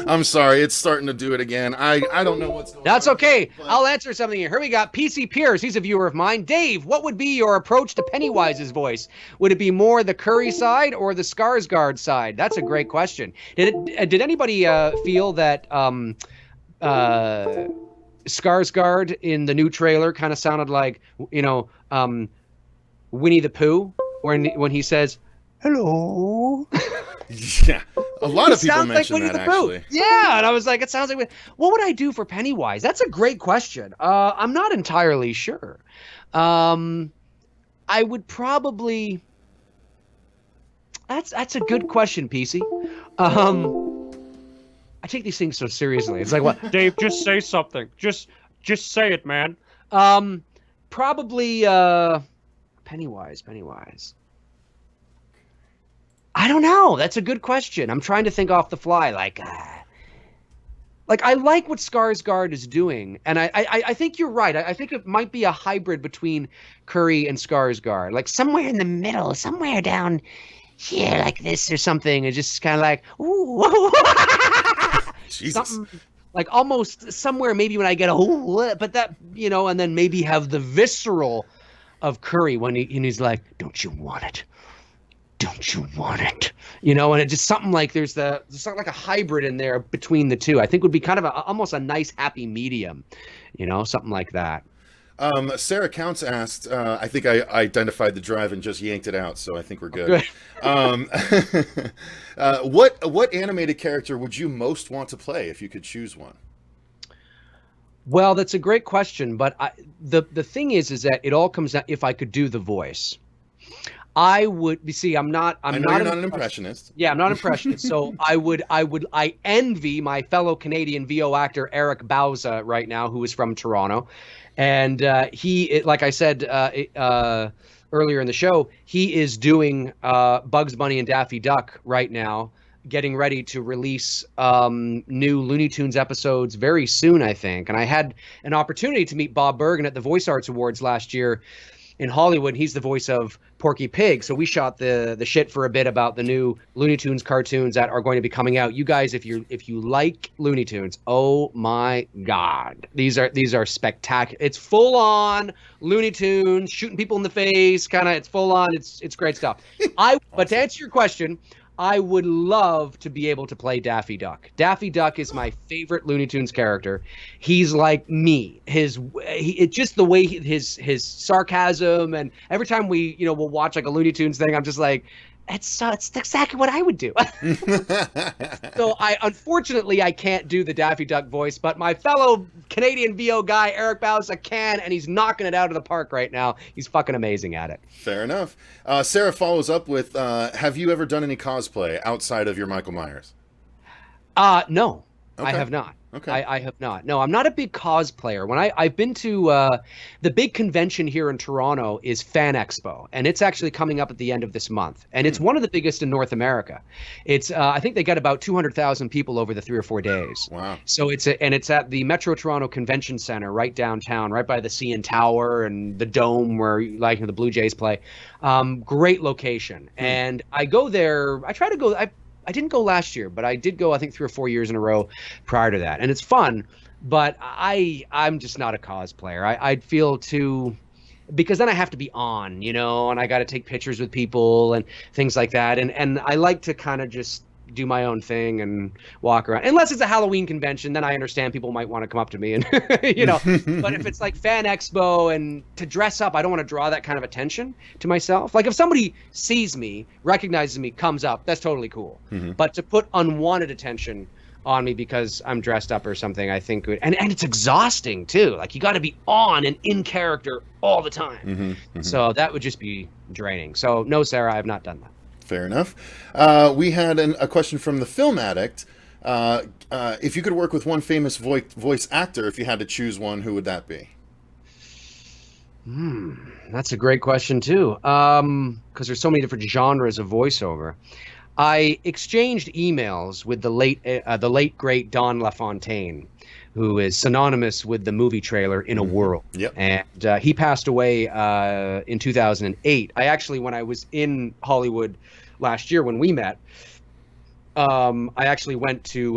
I'm sorry, it's starting to do it again. I don't know what's going on. That's okay. But I'll answer something here. Here we got PC Pierce. He's a viewer of mine. Dave, what would be your approach to Pennywise's voice? Would it be more the Curry side or the Skarsgård side? That's a great question. Did anybody feel that Skarsgård in the new trailer kind of sounded like, Winnie the Pooh when he says, "Hello." Yeah, a lot of people sounds like mention Winnie that the Pooh. actually. Yeah, and I was like, it sounds like. What would I do for Pennywise? That's a great question. I'm not entirely sure. I would probably. That's a good question, PC. I take these things so seriously. It's like, what? Dave, just say something. Just say it, man. Probably Pennywise. I don't know. That's a good question. I'm trying to think off the fly. Like I like what Skarsgård is doing, and I think you're right. I think it might be a hybrid between Curry and Skarsgård, like somewhere in the middle, somewhere down here, like this or something. It's just kind of like, ooh, Jesus. something like almost somewhere maybe when I get a ooh, but that and then maybe have the visceral of Curry when he's like, "Don't you want it? Don't you want it?" And it just something like there's something like a hybrid in there between the two. I think would be kind of almost a nice happy medium, something like that. Sarah Counts asked, I think I identified the drive and just yanked it out, so I think we're good. What animated character would you most want to play if you could choose one? Well, that's a great question, but the thing is that it all comes down if I could do the voice. I would see. I'm not you're not an impressionist. Yeah, I'm not an impressionist. So I envy my fellow Canadian VO actor Eric Bauza right now, who is from Toronto, and like I said earlier in the show, he is doing Bugs Bunny and Daffy Duck right now, getting ready to release new Looney Tunes episodes very soon, I think. And I had an opportunity to meet Bob Bergen at the Voice Arts Awards last year in Hollywood. He's the voice of Porky Pig, so we shot the shit for a bit about the new Looney Tunes cartoons that are going to be coming out. You guys, if you like Looney Tunes, oh my God, these are spectacular. It's full on Looney Tunes shooting people in the face, kind of. It's full on. It's great stuff. But to answer your question, I would love to be able to play Daffy Duck. Daffy Duck is my favorite Looney Tunes character. He's like me. It's just the way his sarcasm, and every time we'll watch like a Looney Tunes thing, I'm just like, it's exactly what I would do. So unfortunately I can't do the Daffy Duck voice, but my fellow Canadian VO guy Eric Bauza can, and he's knocking it out of the park right now. He's fucking amazing at it. Fair enough. Sarah follows up with, have you ever done any cosplay outside of your Michael Myers? No. Okay. I have not. Okay. I have not. No, I'm not a big cosplayer. When I've been to the big convention here in Toronto is Fan Expo, and it's actually coming up at the end of this month, and it's one of the biggest in North America. It's I think they got about 200,000 people over the 3 or 4 days. Wow. So it's at the Metro Toronto Convention Center, right downtown, right by the CN Tower and the Dome where the Blue Jays play. Great location, and I go there. I try to go. I didn't go last year, but I did go, I think, 3 or 4 years in a row prior to that. And it's fun, but I'm just not a cosplayer. I'd feel too, because then I have to be on, and I got to take pictures with people and things like that. And I like to kind of just do my own thing and walk around. Unless it's a Halloween convention, then I understand people might want to come up to me and, but if it's like Fan Expo and to dress up, I don't want to draw that kind of attention to myself. Like if somebody sees me, recognizes me, comes up, that's totally cool. Mm-hmm. But to put unwanted attention on me because I'm dressed up or something, I think and it's exhausting too. Like you got to be on and in character all the time. Mm-hmm, mm-hmm. So that would just be draining. So no, Sarah, I have not done that. Fair enough. We had a question from the Film Addict. If you could work with one famous voice actor, if you had to choose one, who would that be? That's a great question too. Because there's so many different genres of voiceover. I exchanged emails with the late great Don LaFontaine, who is synonymous with the movie trailer In a World. Yep. And he passed away in 2008. I actually, when I was in Hollywood last year when we met, I actually went to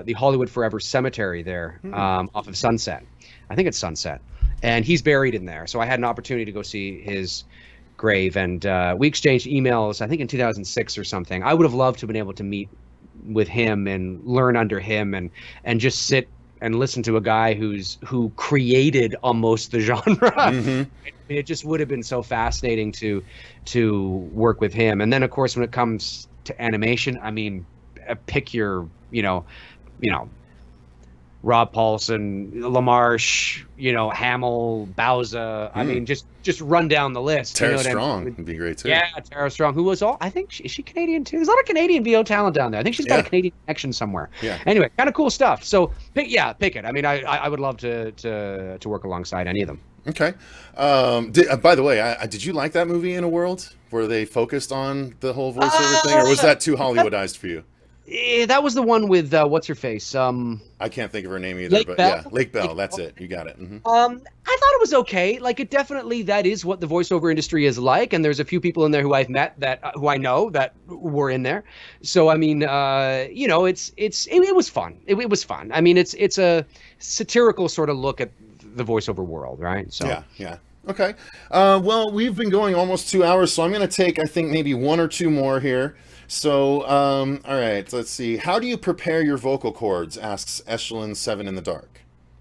the Hollywood Forever Cemetery there off of Sunset. I think it's Sunset. And he's buried in there. So I had an opportunity to go see his grave. And we exchanged emails, I think in 2006 or something. I would have loved to have been able to meet with him and learn under him and just sit and listen to a guy who created almost the genre. It just would have been so fascinating to work with him. And then of course when it comes to animation, I mean, pick your, Rob Paulson, LaMarche, Hamill, Bauza. I mean, just run down the list. Tara Strong would be great too. Yeah, Tara Strong, who was I think, is she Canadian too? There's a lot of Canadian VO talent down there. I think she's got a Canadian connection somewhere. Yeah. Anyway, kind of cool stuff. So pick it. I mean, I would love to work alongside any of them. Okay. By the way, did you like that movie In a World where they focused on the whole voiceover thing, or was that too Hollywoodized for you? That was the one with what's her face? I can't think of her name either, but yeah, Lake Bell. That's it. You got it. I thought it was okay. Like, it definitely, that is what the voiceover industry is like, and there's a few people in there who I've met who I know that were in there. So I mean, it was fun. It was fun. I mean, it's a satirical sort of look at the voiceover world, right? So yeah. Okay. Well, we've been going almost 2 hours, so I'm going to take, I think, maybe one or two more here. So, all right, let's see. How do you prepare your vocal cords? Asks Echelon 7 in the dark.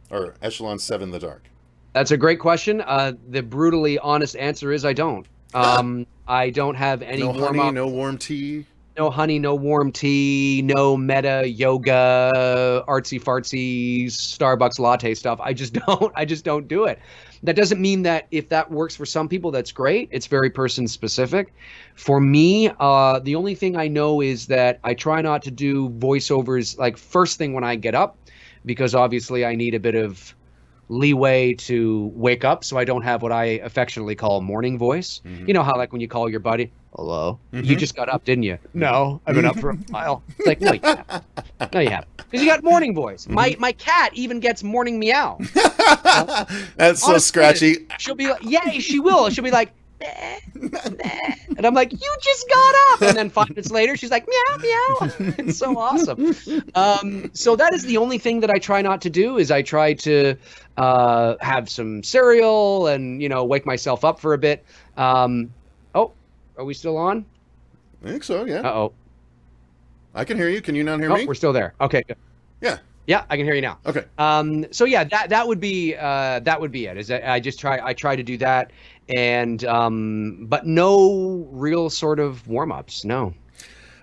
Or Echelon 7 in the dark. That's a great question. The brutally honest answer is I don't. I don't have any honey, no warm tea. No honey, no warm tea, no meta yoga, artsy fartsy Starbucks latte stuff. I just don't do it. That doesn't mean that if that works for some people, that's great. It's very person specific. For me, the only thing I know is that I try not to do voiceovers like first thing when I get up, because obviously I need a bit of leeway to wake up, so I don't have what I affectionately call morning voice. You know how, like, when you call your buddy, hello, you just got up, didn't you? No, I've been up for a while. It's like, no, you haven't. No, you haven't. Because you got morning voice. My cat even gets morning meow. That's so scratchy. She'll be like, yeah, she will. She'll be like, and I'm like, you just got up. And then 5 minutes later, she's like, meow, meow. It's so awesome. So that is the only thing that I try not to do, is I try to have some cereal and, wake myself up for a bit. Oh, are we still on? I think so, yeah. Uh-oh. I can hear you. Can you not hear me? We're still there. Okay, good. Yeah. Yeah, I can hear you now. Okay. So yeah, that would be it. Is that I try to do that, and but no real sort of warm-ups. No.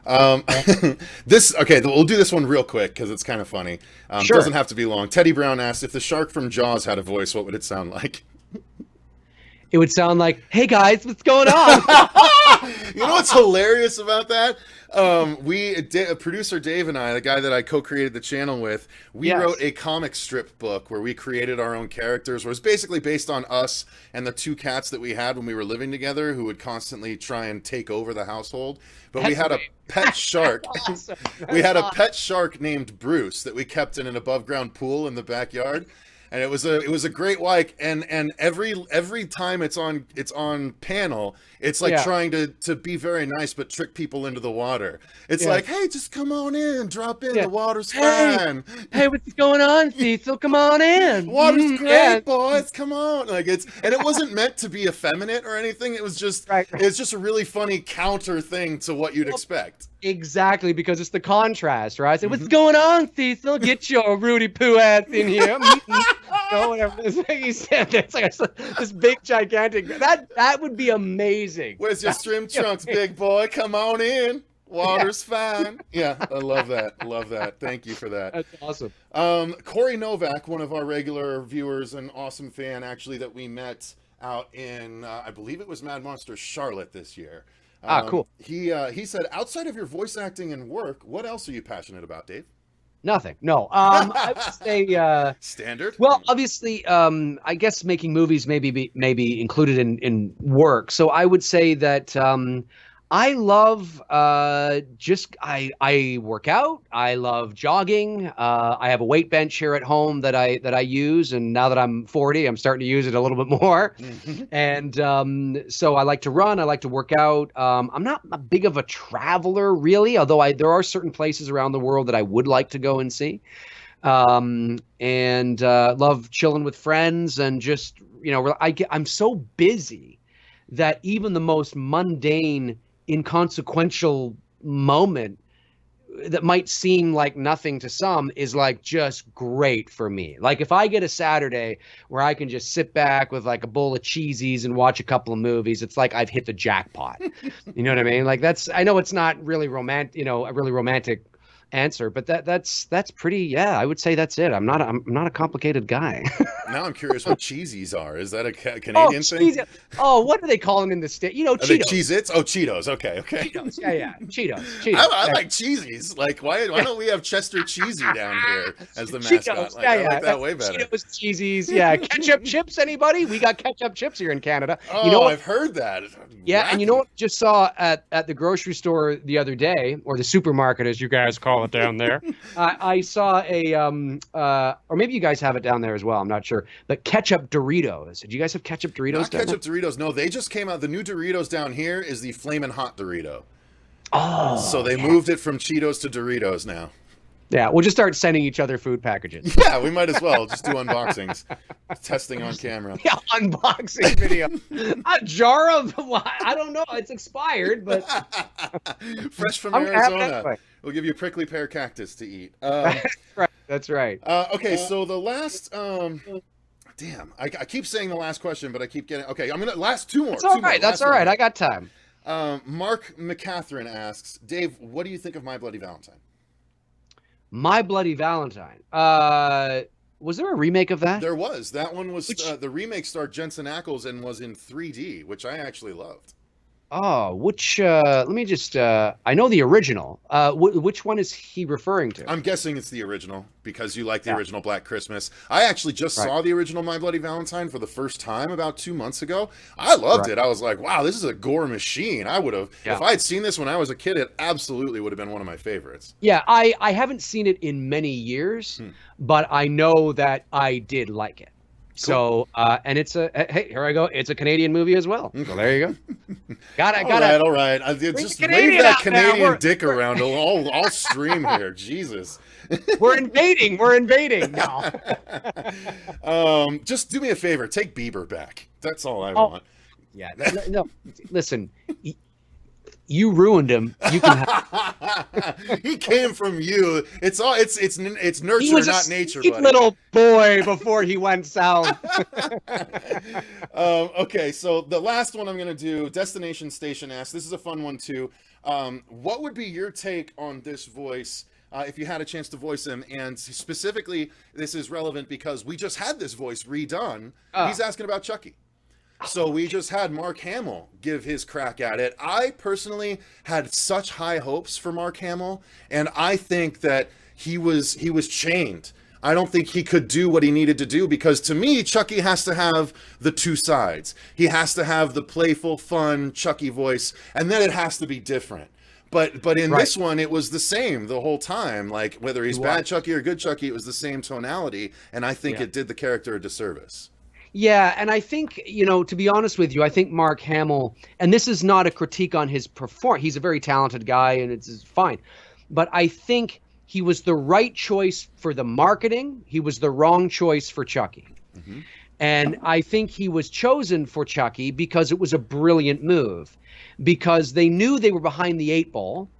We'll do this one real quick because it's kind of funny. Sure. Doesn't have to be long. Teddy Brown asked, if the shark from Jaws had a voice, what would it sound like? It would sound like, "Hey guys, what's going on?" You know what's hilarious about that? Producer Dave and I, the guy that I co-created the channel with, we wrote a comic strip book where we created our own characters, where it's basically based on us and the 2 cats that we had when we were living together, who would constantly try and take over the household. But we had a pet shark. We had a pet shark named Bruce that we kept in an above-ground pool in the backyard. And it was a great like, and every time it's on panel, it's like trying to be very nice but trick people into the water. It's like, hey, just come on in, drop in, the water's fine. Hey, what's going on, Cecil? Come on in. Water's great, boys. Come on. Like, and it wasn't meant to be effeminate or anything. It was just it's just a really funny counter thing to what you'd expect. Exactly, because it's the contrast, right? So what's going on, Cecil? Get your Rudy Poo ass in here. Whatever he said. It's like this big gigantic. That would be amazing. Where's your swim trunks, big boy? Come on in. Water's fine. Yeah, I love that. Love that. Thank you for that. That's awesome. Corey Novak, one of our regular viewers, an awesome fan actually that we met out in, I believe it was Mad Monster Charlotte this year. Cool. He said, outside of your voice acting and work, what else are you passionate about, Dave? Nothing. No. I would say standard. Well, obviously, I guess making movies may be included in work. So I would say that I love I work out. I love jogging. I have a weight bench here at home that I use, and now that I'm 40, I'm starting to use it a little bit more. And so I like to run. I like to work out. I'm not a big of a traveler, really, although there are certain places around the world that I would like to go and see. And love chilling with friends, and just I'm so busy that even the most mundane, inconsequential moment that might seem like nothing to some is like just great for me. Like if I get a Saturday where I can just sit back with like a bowl of cheesies and watch a couple of movies, it's like I've hit the jackpot. You know what I mean? Like I know it's not really romantic, a really romantic answer, but that's pretty. Yeah, I would say that's it. I'm not a complicated guy. Now I'm curious what cheesies are. Is that a Canadian thing? Oh, what do they call them in the state? Are Cheetos. they Cheez-Its? Oh, Cheetos. Okay. Cheetos. Yeah. Cheetos. I like cheesies. Like why don't we have Chester Cheesy down here as the mascot? Cheetos. Like, I like that way better. Cheetos, cheesies. Yeah, ketchup chips. Anybody? We got ketchup chips here in Canada. Oh, you know what? I've heard that. Yeah, Wacky. and you know what I just saw at the grocery store the other day, or the supermarket as you guys call it down there. I saw or maybe you guys have it down there as well. I'm not sure. But ketchup Doritos. Do you guys have ketchup Doritos? Not ketchup Doritos. No, they just came out. The new Doritos down here is the Flamin' Hot Dorito. Oh, so they moved it from Cheetos to Doritos now. Yeah, we'll just start sending each other food packages. Yeah, we might as well just do unboxings, testing on camera. Yeah, unboxing video. A jar of I don't know. It's expired, but fresh from Arizona. We'll give you a prickly pear cactus to eat. That's right. Okay, so the last. Damn, I keep saying the last question, but I keep getting. Okay, I'm gonna last two more. That's all right. That's all right. I got time. Mark McCatherine asks, Dave, what do you think of My Bloody Valentine? My Bloody Valentine. Was there a remake of that? There was. That one was the remake starred Jensen Ackles and was in 3D, which I actually loved. Oh, which? Let me just. I know the original. Which one is he referring to? I'm guessing it's the original because you like the original Black Christmas. I actually just saw the original My Bloody Valentine for the first time about 2 months ago. I loved it. I was like, wow, this is a gore machine. I would have, if I had seen this when I was a kid, it absolutely would have been one of my favorites. Yeah, I haven't seen it in many years, but I know that I did like it. Cool. So, and it's hey, here I go. It's a Canadian movie as well. So there you go. Got it. All right. Just wave that Canadian dick around. I'll stream here. Jesus. We're invading. No. Just do me a favor. Take Bieber back. That's all I want. Yeah. No. Listen. You ruined him. You can have... He came from you. It's nurture, not nature, buddy. Little boy before he went south. Okay, so the last one I'm going to do, Destination Station asks, this is a fun one too. What would be your take on this voice if you had a chance to voice him? And specifically, this is relevant because we just had this voice redone. He's asking about Chucky. So we just had Mark Hamill give his crack at it. I personally had such high hopes for Mark Hamill, and I think that he was chained. I don't think he could do what he needed to do because to me, Chucky has to have the two sides. He has to have the playful, fun Chucky voice, and then it has to be different. But in this one, it was the same the whole time. Like whether he's bad Chucky or good Chucky, it was the same tonality, and I think it did the character a disservice. Yeah, and I think, to be honest with you, I think Mark Hamill, and this is not a critique on his performance. He's a very talented guy, and it's fine. But I think he was the right choice for the marketing. He was the wrong choice for Chucky. Mm-hmm. And I think he was chosen for Chucky because it was a brilliant move. Because they knew they were behind the 8 ball.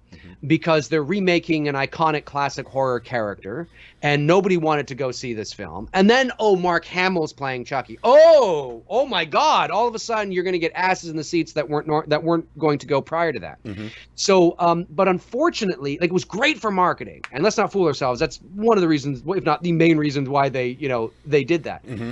Because they're remaking an iconic classic horror character and nobody wanted to go see this film. And then, Mark Hamill's playing Chucky. Oh my God. All of a sudden you're going to get asses in the seats that weren't going to go prior to that. Mm-hmm. So, but unfortunately, it was great for marketing, and let's not fool ourselves. That's one of the reasons, if not the main reasons why they did that. Mm-hmm.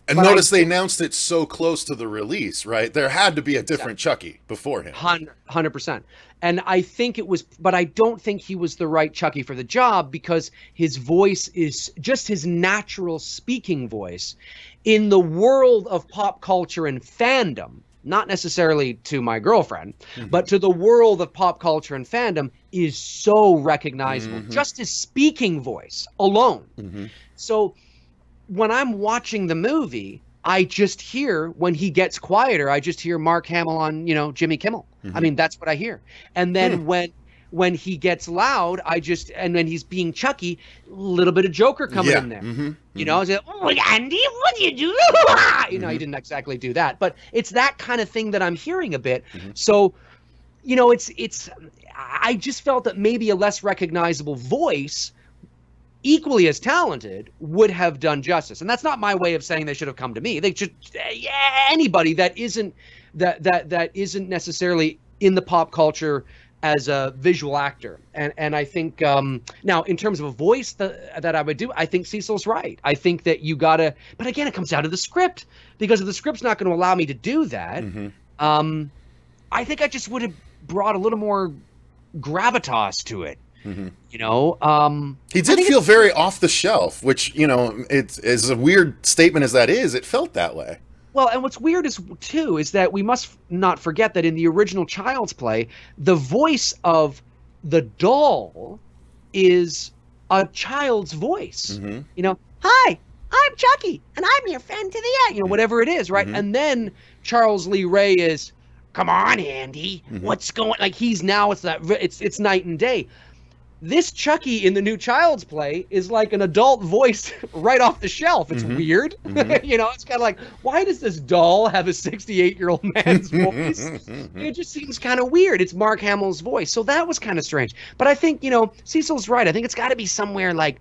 And but notice they announced it so close to the release, right? There had to be a different Chucky beforehand. 100%. And I think it was, but I don't think he was the right Chucky for the job because his voice is just his natural speaking voice in the world of pop culture and fandom, not necessarily to my girlfriend, but to the world of pop culture and fandom is so recognizable. Just his speaking voice alone. So when I'm watching the movie, I just hear, when he gets quieter, I just hear Mark Hamill on, Jimmy Kimmel. I mean, that's what I hear. And then when he gets loud, and when he's being Chucky, a little bit of Joker coming in there. I was like, oh, Andy, what do you do? He didn't exactly do that, but it's that kind of thing that I'm hearing a bit. So, it's I just felt that maybe a less recognizable voice, equally as talented, would have done justice. And that's not my way of saying they should have come to me. They should, anybody that isn't necessarily in the pop culture as a visual actor. And I think now in terms of a voice that I would do, I think Cecil's right. I think that you gotta, but again, it comes down to the script, because if the script's not going to allow me to do that, I think I just would have brought a little more gravitas to it. You know, he did feel very off the shelf, which, you know, it's as a weird statement as that is, it felt that way. Well, and what's weird is that we must not forget that in the original Child's Play, the voice of the doll is a child's voice. You know, hi, I'm Chucky, and I'm your friend to the end. You know, whatever it is, right? And then Charles Lee Ray is, come on, Andy, what's going? Like he's now it's night and day. This Chucky in the new Child's Play is like an adult voice right off the shelf. It's weird. You know, it's kind of like, why does this doll have a 68-year-old man's voice? It just seems kind of weird. It's Mark Hamill's voice. So that was kind of strange. But I think, you know, Cecil's right. I think it's got to be somewhere like,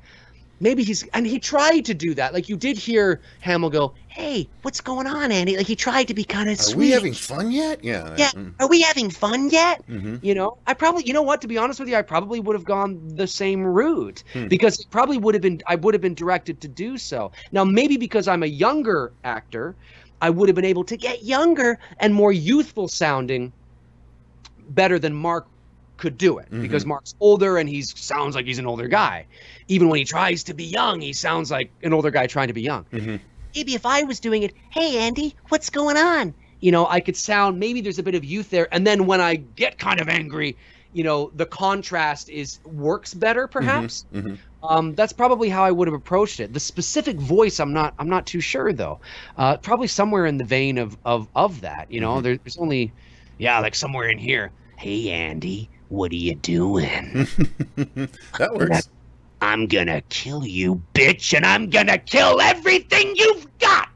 maybe and he tried to do that. Like you did hear Hamill go, hey, what's going on, Andy? Like he tried to be kind of sweet. Are we having fun yet? Yeah. Yeah. Are we having fun yet? You know, you know what, to be honest with you, I probably would have gone the same route because it probably I would have been directed to do so. Now, maybe because I'm a younger actor, I would have been able to get younger and more youthful sounding better than Mark could do it, because Mark's older and he sounds like he's an older guy. Even when he tries to be young, he sounds like an older guy trying to be young. Maybe if I was doing it, hey, Andy, what's going on? You know, I could sound, maybe there's a bit of youth there. And then when I get kind of angry, you know, the contrast works better, perhaps. That's probably how I would have approached it. The specific voice, I'm not too sure though. Probably somewhere in the vein of that, you know, there's only, like somewhere in here. Hey, Andy, what are you doing? That works. I'm gonna kill you, bitch, and I'm gonna kill everything you've got.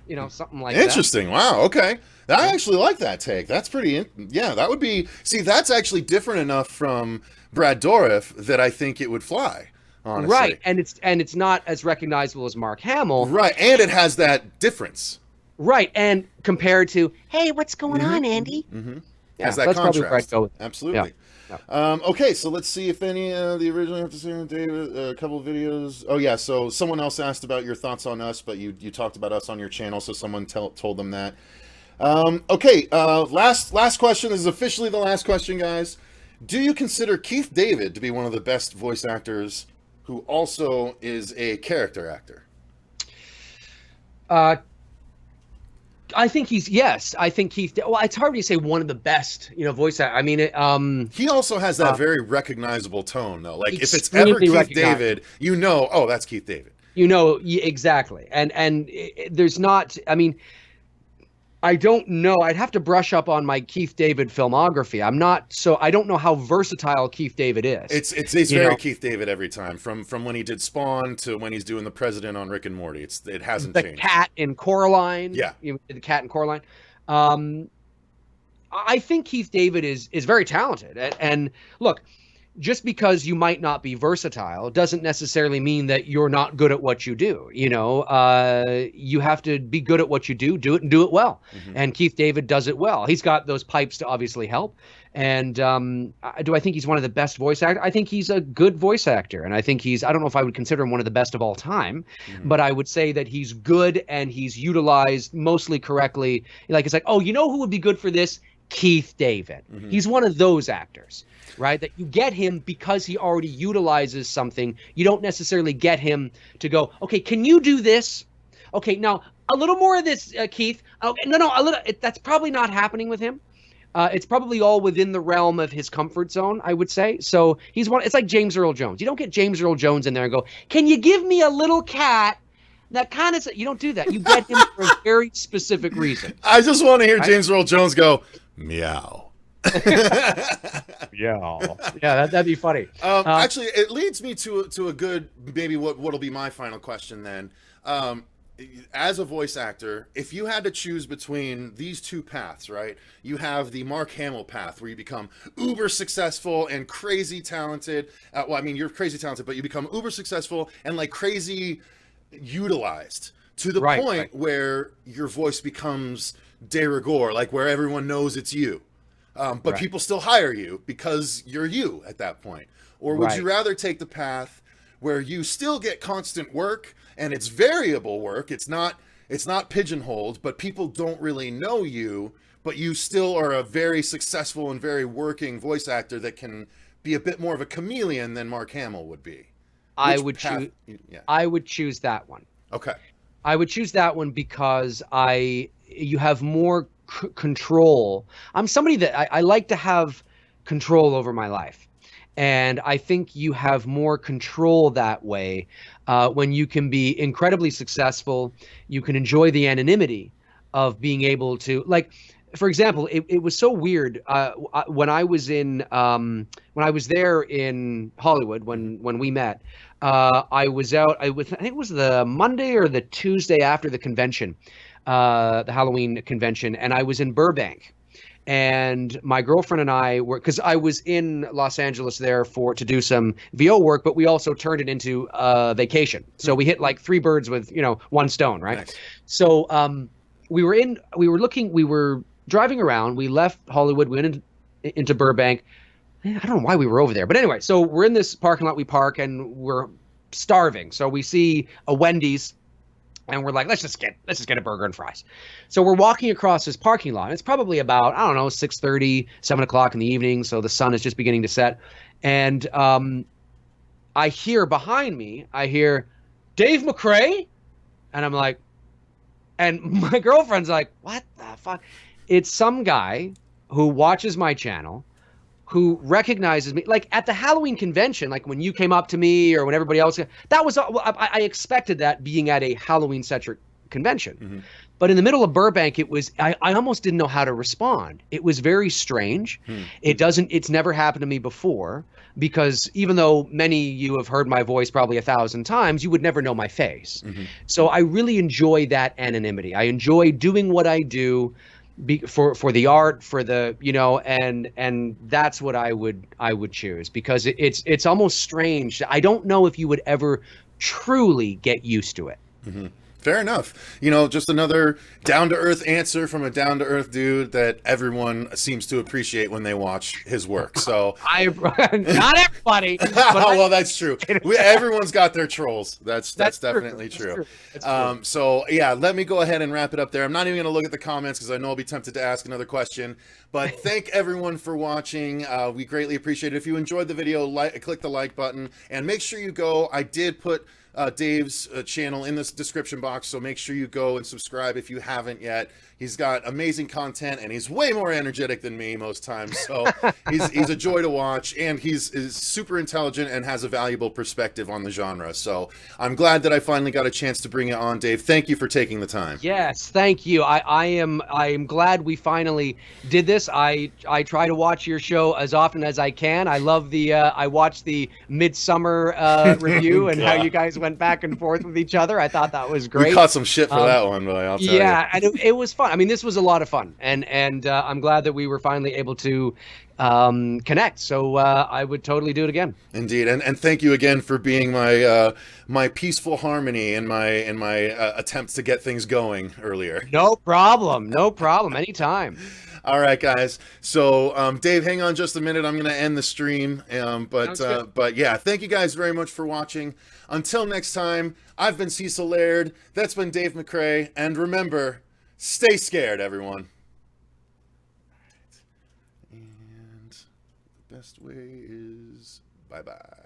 You know, something like that. Interesting. Wow. Okay. I actually like that take. That's pretty. That would be. See, that's actually different enough from Brad Dourif that I think it would fly. Honestly. Right, and it's not as recognizable as Mark Hamill. Right, and it has that difference. Right, and compared to, hey, what's going on, Andy? Yeah, has that that's contrast. Probably where I'd go with. Absolutely. Yeah. Okay, so let's see if any of the original have to say David, a couple of videos. Oh yeah, so someone else asked about your thoughts on us, but you talked about us on your channel, so someone told them that. Okay, last question. This is officially the last question, guys. Do you consider Keith David to be one of the best voice actors who also is a character actor? I think I think Keith. Well, it's hard to say one of the best, voice actor. I mean, he also has that very recognizable tone, though. Like if it's ever Keith David, oh, that's Keith David. Exactly. And there's not. I mean, I don't know. I'd have to brush up on my Keith David filmography. I don't know how versatile Keith David is. It's very Keith David every time. From when he did Spawn to when he's doing the president on Rick and Morty. It hasn't changed. The cat in Coraline. Yeah. The cat in Coraline. I think Keith David is very talented. And look, just because you might not be versatile doesn't necessarily mean that you're not good at what you do. You have to be good at what you do it and do it well. And Keith David does it well. He's got those pipes to obviously help. And do I think he's one of the best voice actors? I think he's a good voice actor. And I think I don't know if I would consider him one of the best of all time, but I would say that he's good and he's utilized mostly correctly. Like, it's like, oh, you know who would be good for this? Keith David. He's one of those actors, right? That you get him because he already utilizes something. You don't necessarily get him to go, okay, can you do this? Okay, now a little more of this, Keith. Okay, no, a little. That's probably not happening with him. It's probably all within the realm of his comfort zone, I would say. So he's one. It's like James Earl Jones. You don't get James Earl Jones in there and go, can you give me a little cat? That kind of, you don't do that. You get him for a very specific reason. I just want to hear James Earl Jones go, meow. Yeah, that'd be funny. Actually, it leads me to a good, maybe what'll be my final question then. as a voice actor, if you had to choose between these two paths, right? You have the Mark Hamill path where you become uber successful and crazy talented. Well, I mean, you're crazy talented, but you become uber successful and like crazy utilized to the point where your voice becomes de rigueur, like where everyone knows it's you. But people still hire you because you're you at that point. Or would you rather take the path where you still get constant work and it's variable work? It's not pigeonholed, but people don't really know you, but you still are a very successful and very working voice actor that can be a bit more of a chameleon than Mark Hamill would be. I would choose that one. Okay. I would choose that one because you have more control. I'm somebody that I like to have control over my life. And I think you have more control that way when you can be incredibly successful. You can enjoy the anonymity of being able to, like, for example, it was so weird when I was there in Hollywood when we met. I was out. I think it was the Monday or the Tuesday after the convention, the Halloween convention, and I was in Burbank. And my girlfriend and I were, because I was in Los Angeles there to do some VO work, but we also turned it into a vacation. So we hit like three birds with, one stone, right? Nice. So we were driving around. We left Hollywood, we went into Burbank. I don't know why we were over there, but anyway, so we're in this parking lot. We park and we're starving. So we see a Wendy's. And we're like, let's just get a burger and fries. So we're walking across this parking lot. It's probably about, 6:30, 7 o'clock in the evening. So the sun is just beginning to set. And I hear behind me, Dave MCRAE. And I'm like, and my girlfriend's like, what the fuck? It's some guy who watches my channel, who recognizes me, like at the Halloween convention, like when you came up to me or when everybody else, that was, I expected that being at a Halloween-centric convention. Mm-hmm. But in the middle of Burbank, I almost didn't know how to respond. It was very strange. It's never happened to me before, because even though many of you have heard my voice probably 1,000 times, you would never know my face. Mm-hmm. So I really enjoy that anonymity. I enjoy doing what I do for the art, for the, and that's what I would choose, because it's almost strange. I don't know if you would ever truly get used to it. Mm-hmm. Fair enough. Just another down-to-earth answer from a down-to-earth dude that everyone seems to appreciate when they watch his work. So not everybody. Well, that's true. Everyone's got their trolls. That's definitely true. So yeah, let me go ahead and wrap it up there. I'm not even going to look at the comments because I know I'll be tempted to ask another question. But thank everyone for watching. We greatly appreciate it. If you enjoyed the video, click the like button and make sure you go. I did put Dave's channel in this description box, so make sure you go and subscribe if you haven't yet. He's got amazing content, and he's way more energetic than me most times, so he's a joy to watch, and he's super intelligent and has a valuable perspective on the genre. So I'm glad that I finally got a chance to bring it on, Dave. Thank you for taking the time. Yes, thank you. I am glad we finally did this. I try to watch your show as often as I can. I love I watched the Midsummer review and how you guys went back and forth with each other. I thought that was great. We caught some shit for that one, but I'll tell you. Yeah, and it was fun. I mean, this was a lot of fun, and I'm glad that we were finally able to connect. So I would totally do it again. Indeed, and thank you again for being my peaceful harmony in my attempts to get things going earlier. No problem. Anytime. All right, guys. So, Dave, hang on just a minute. I'm going to end the stream. But yeah, thank you guys very much for watching. Until next time, I've been Cecil Laird. That's been Dave MCRAE. And remember, stay scared, everyone. And the best way is bye-bye.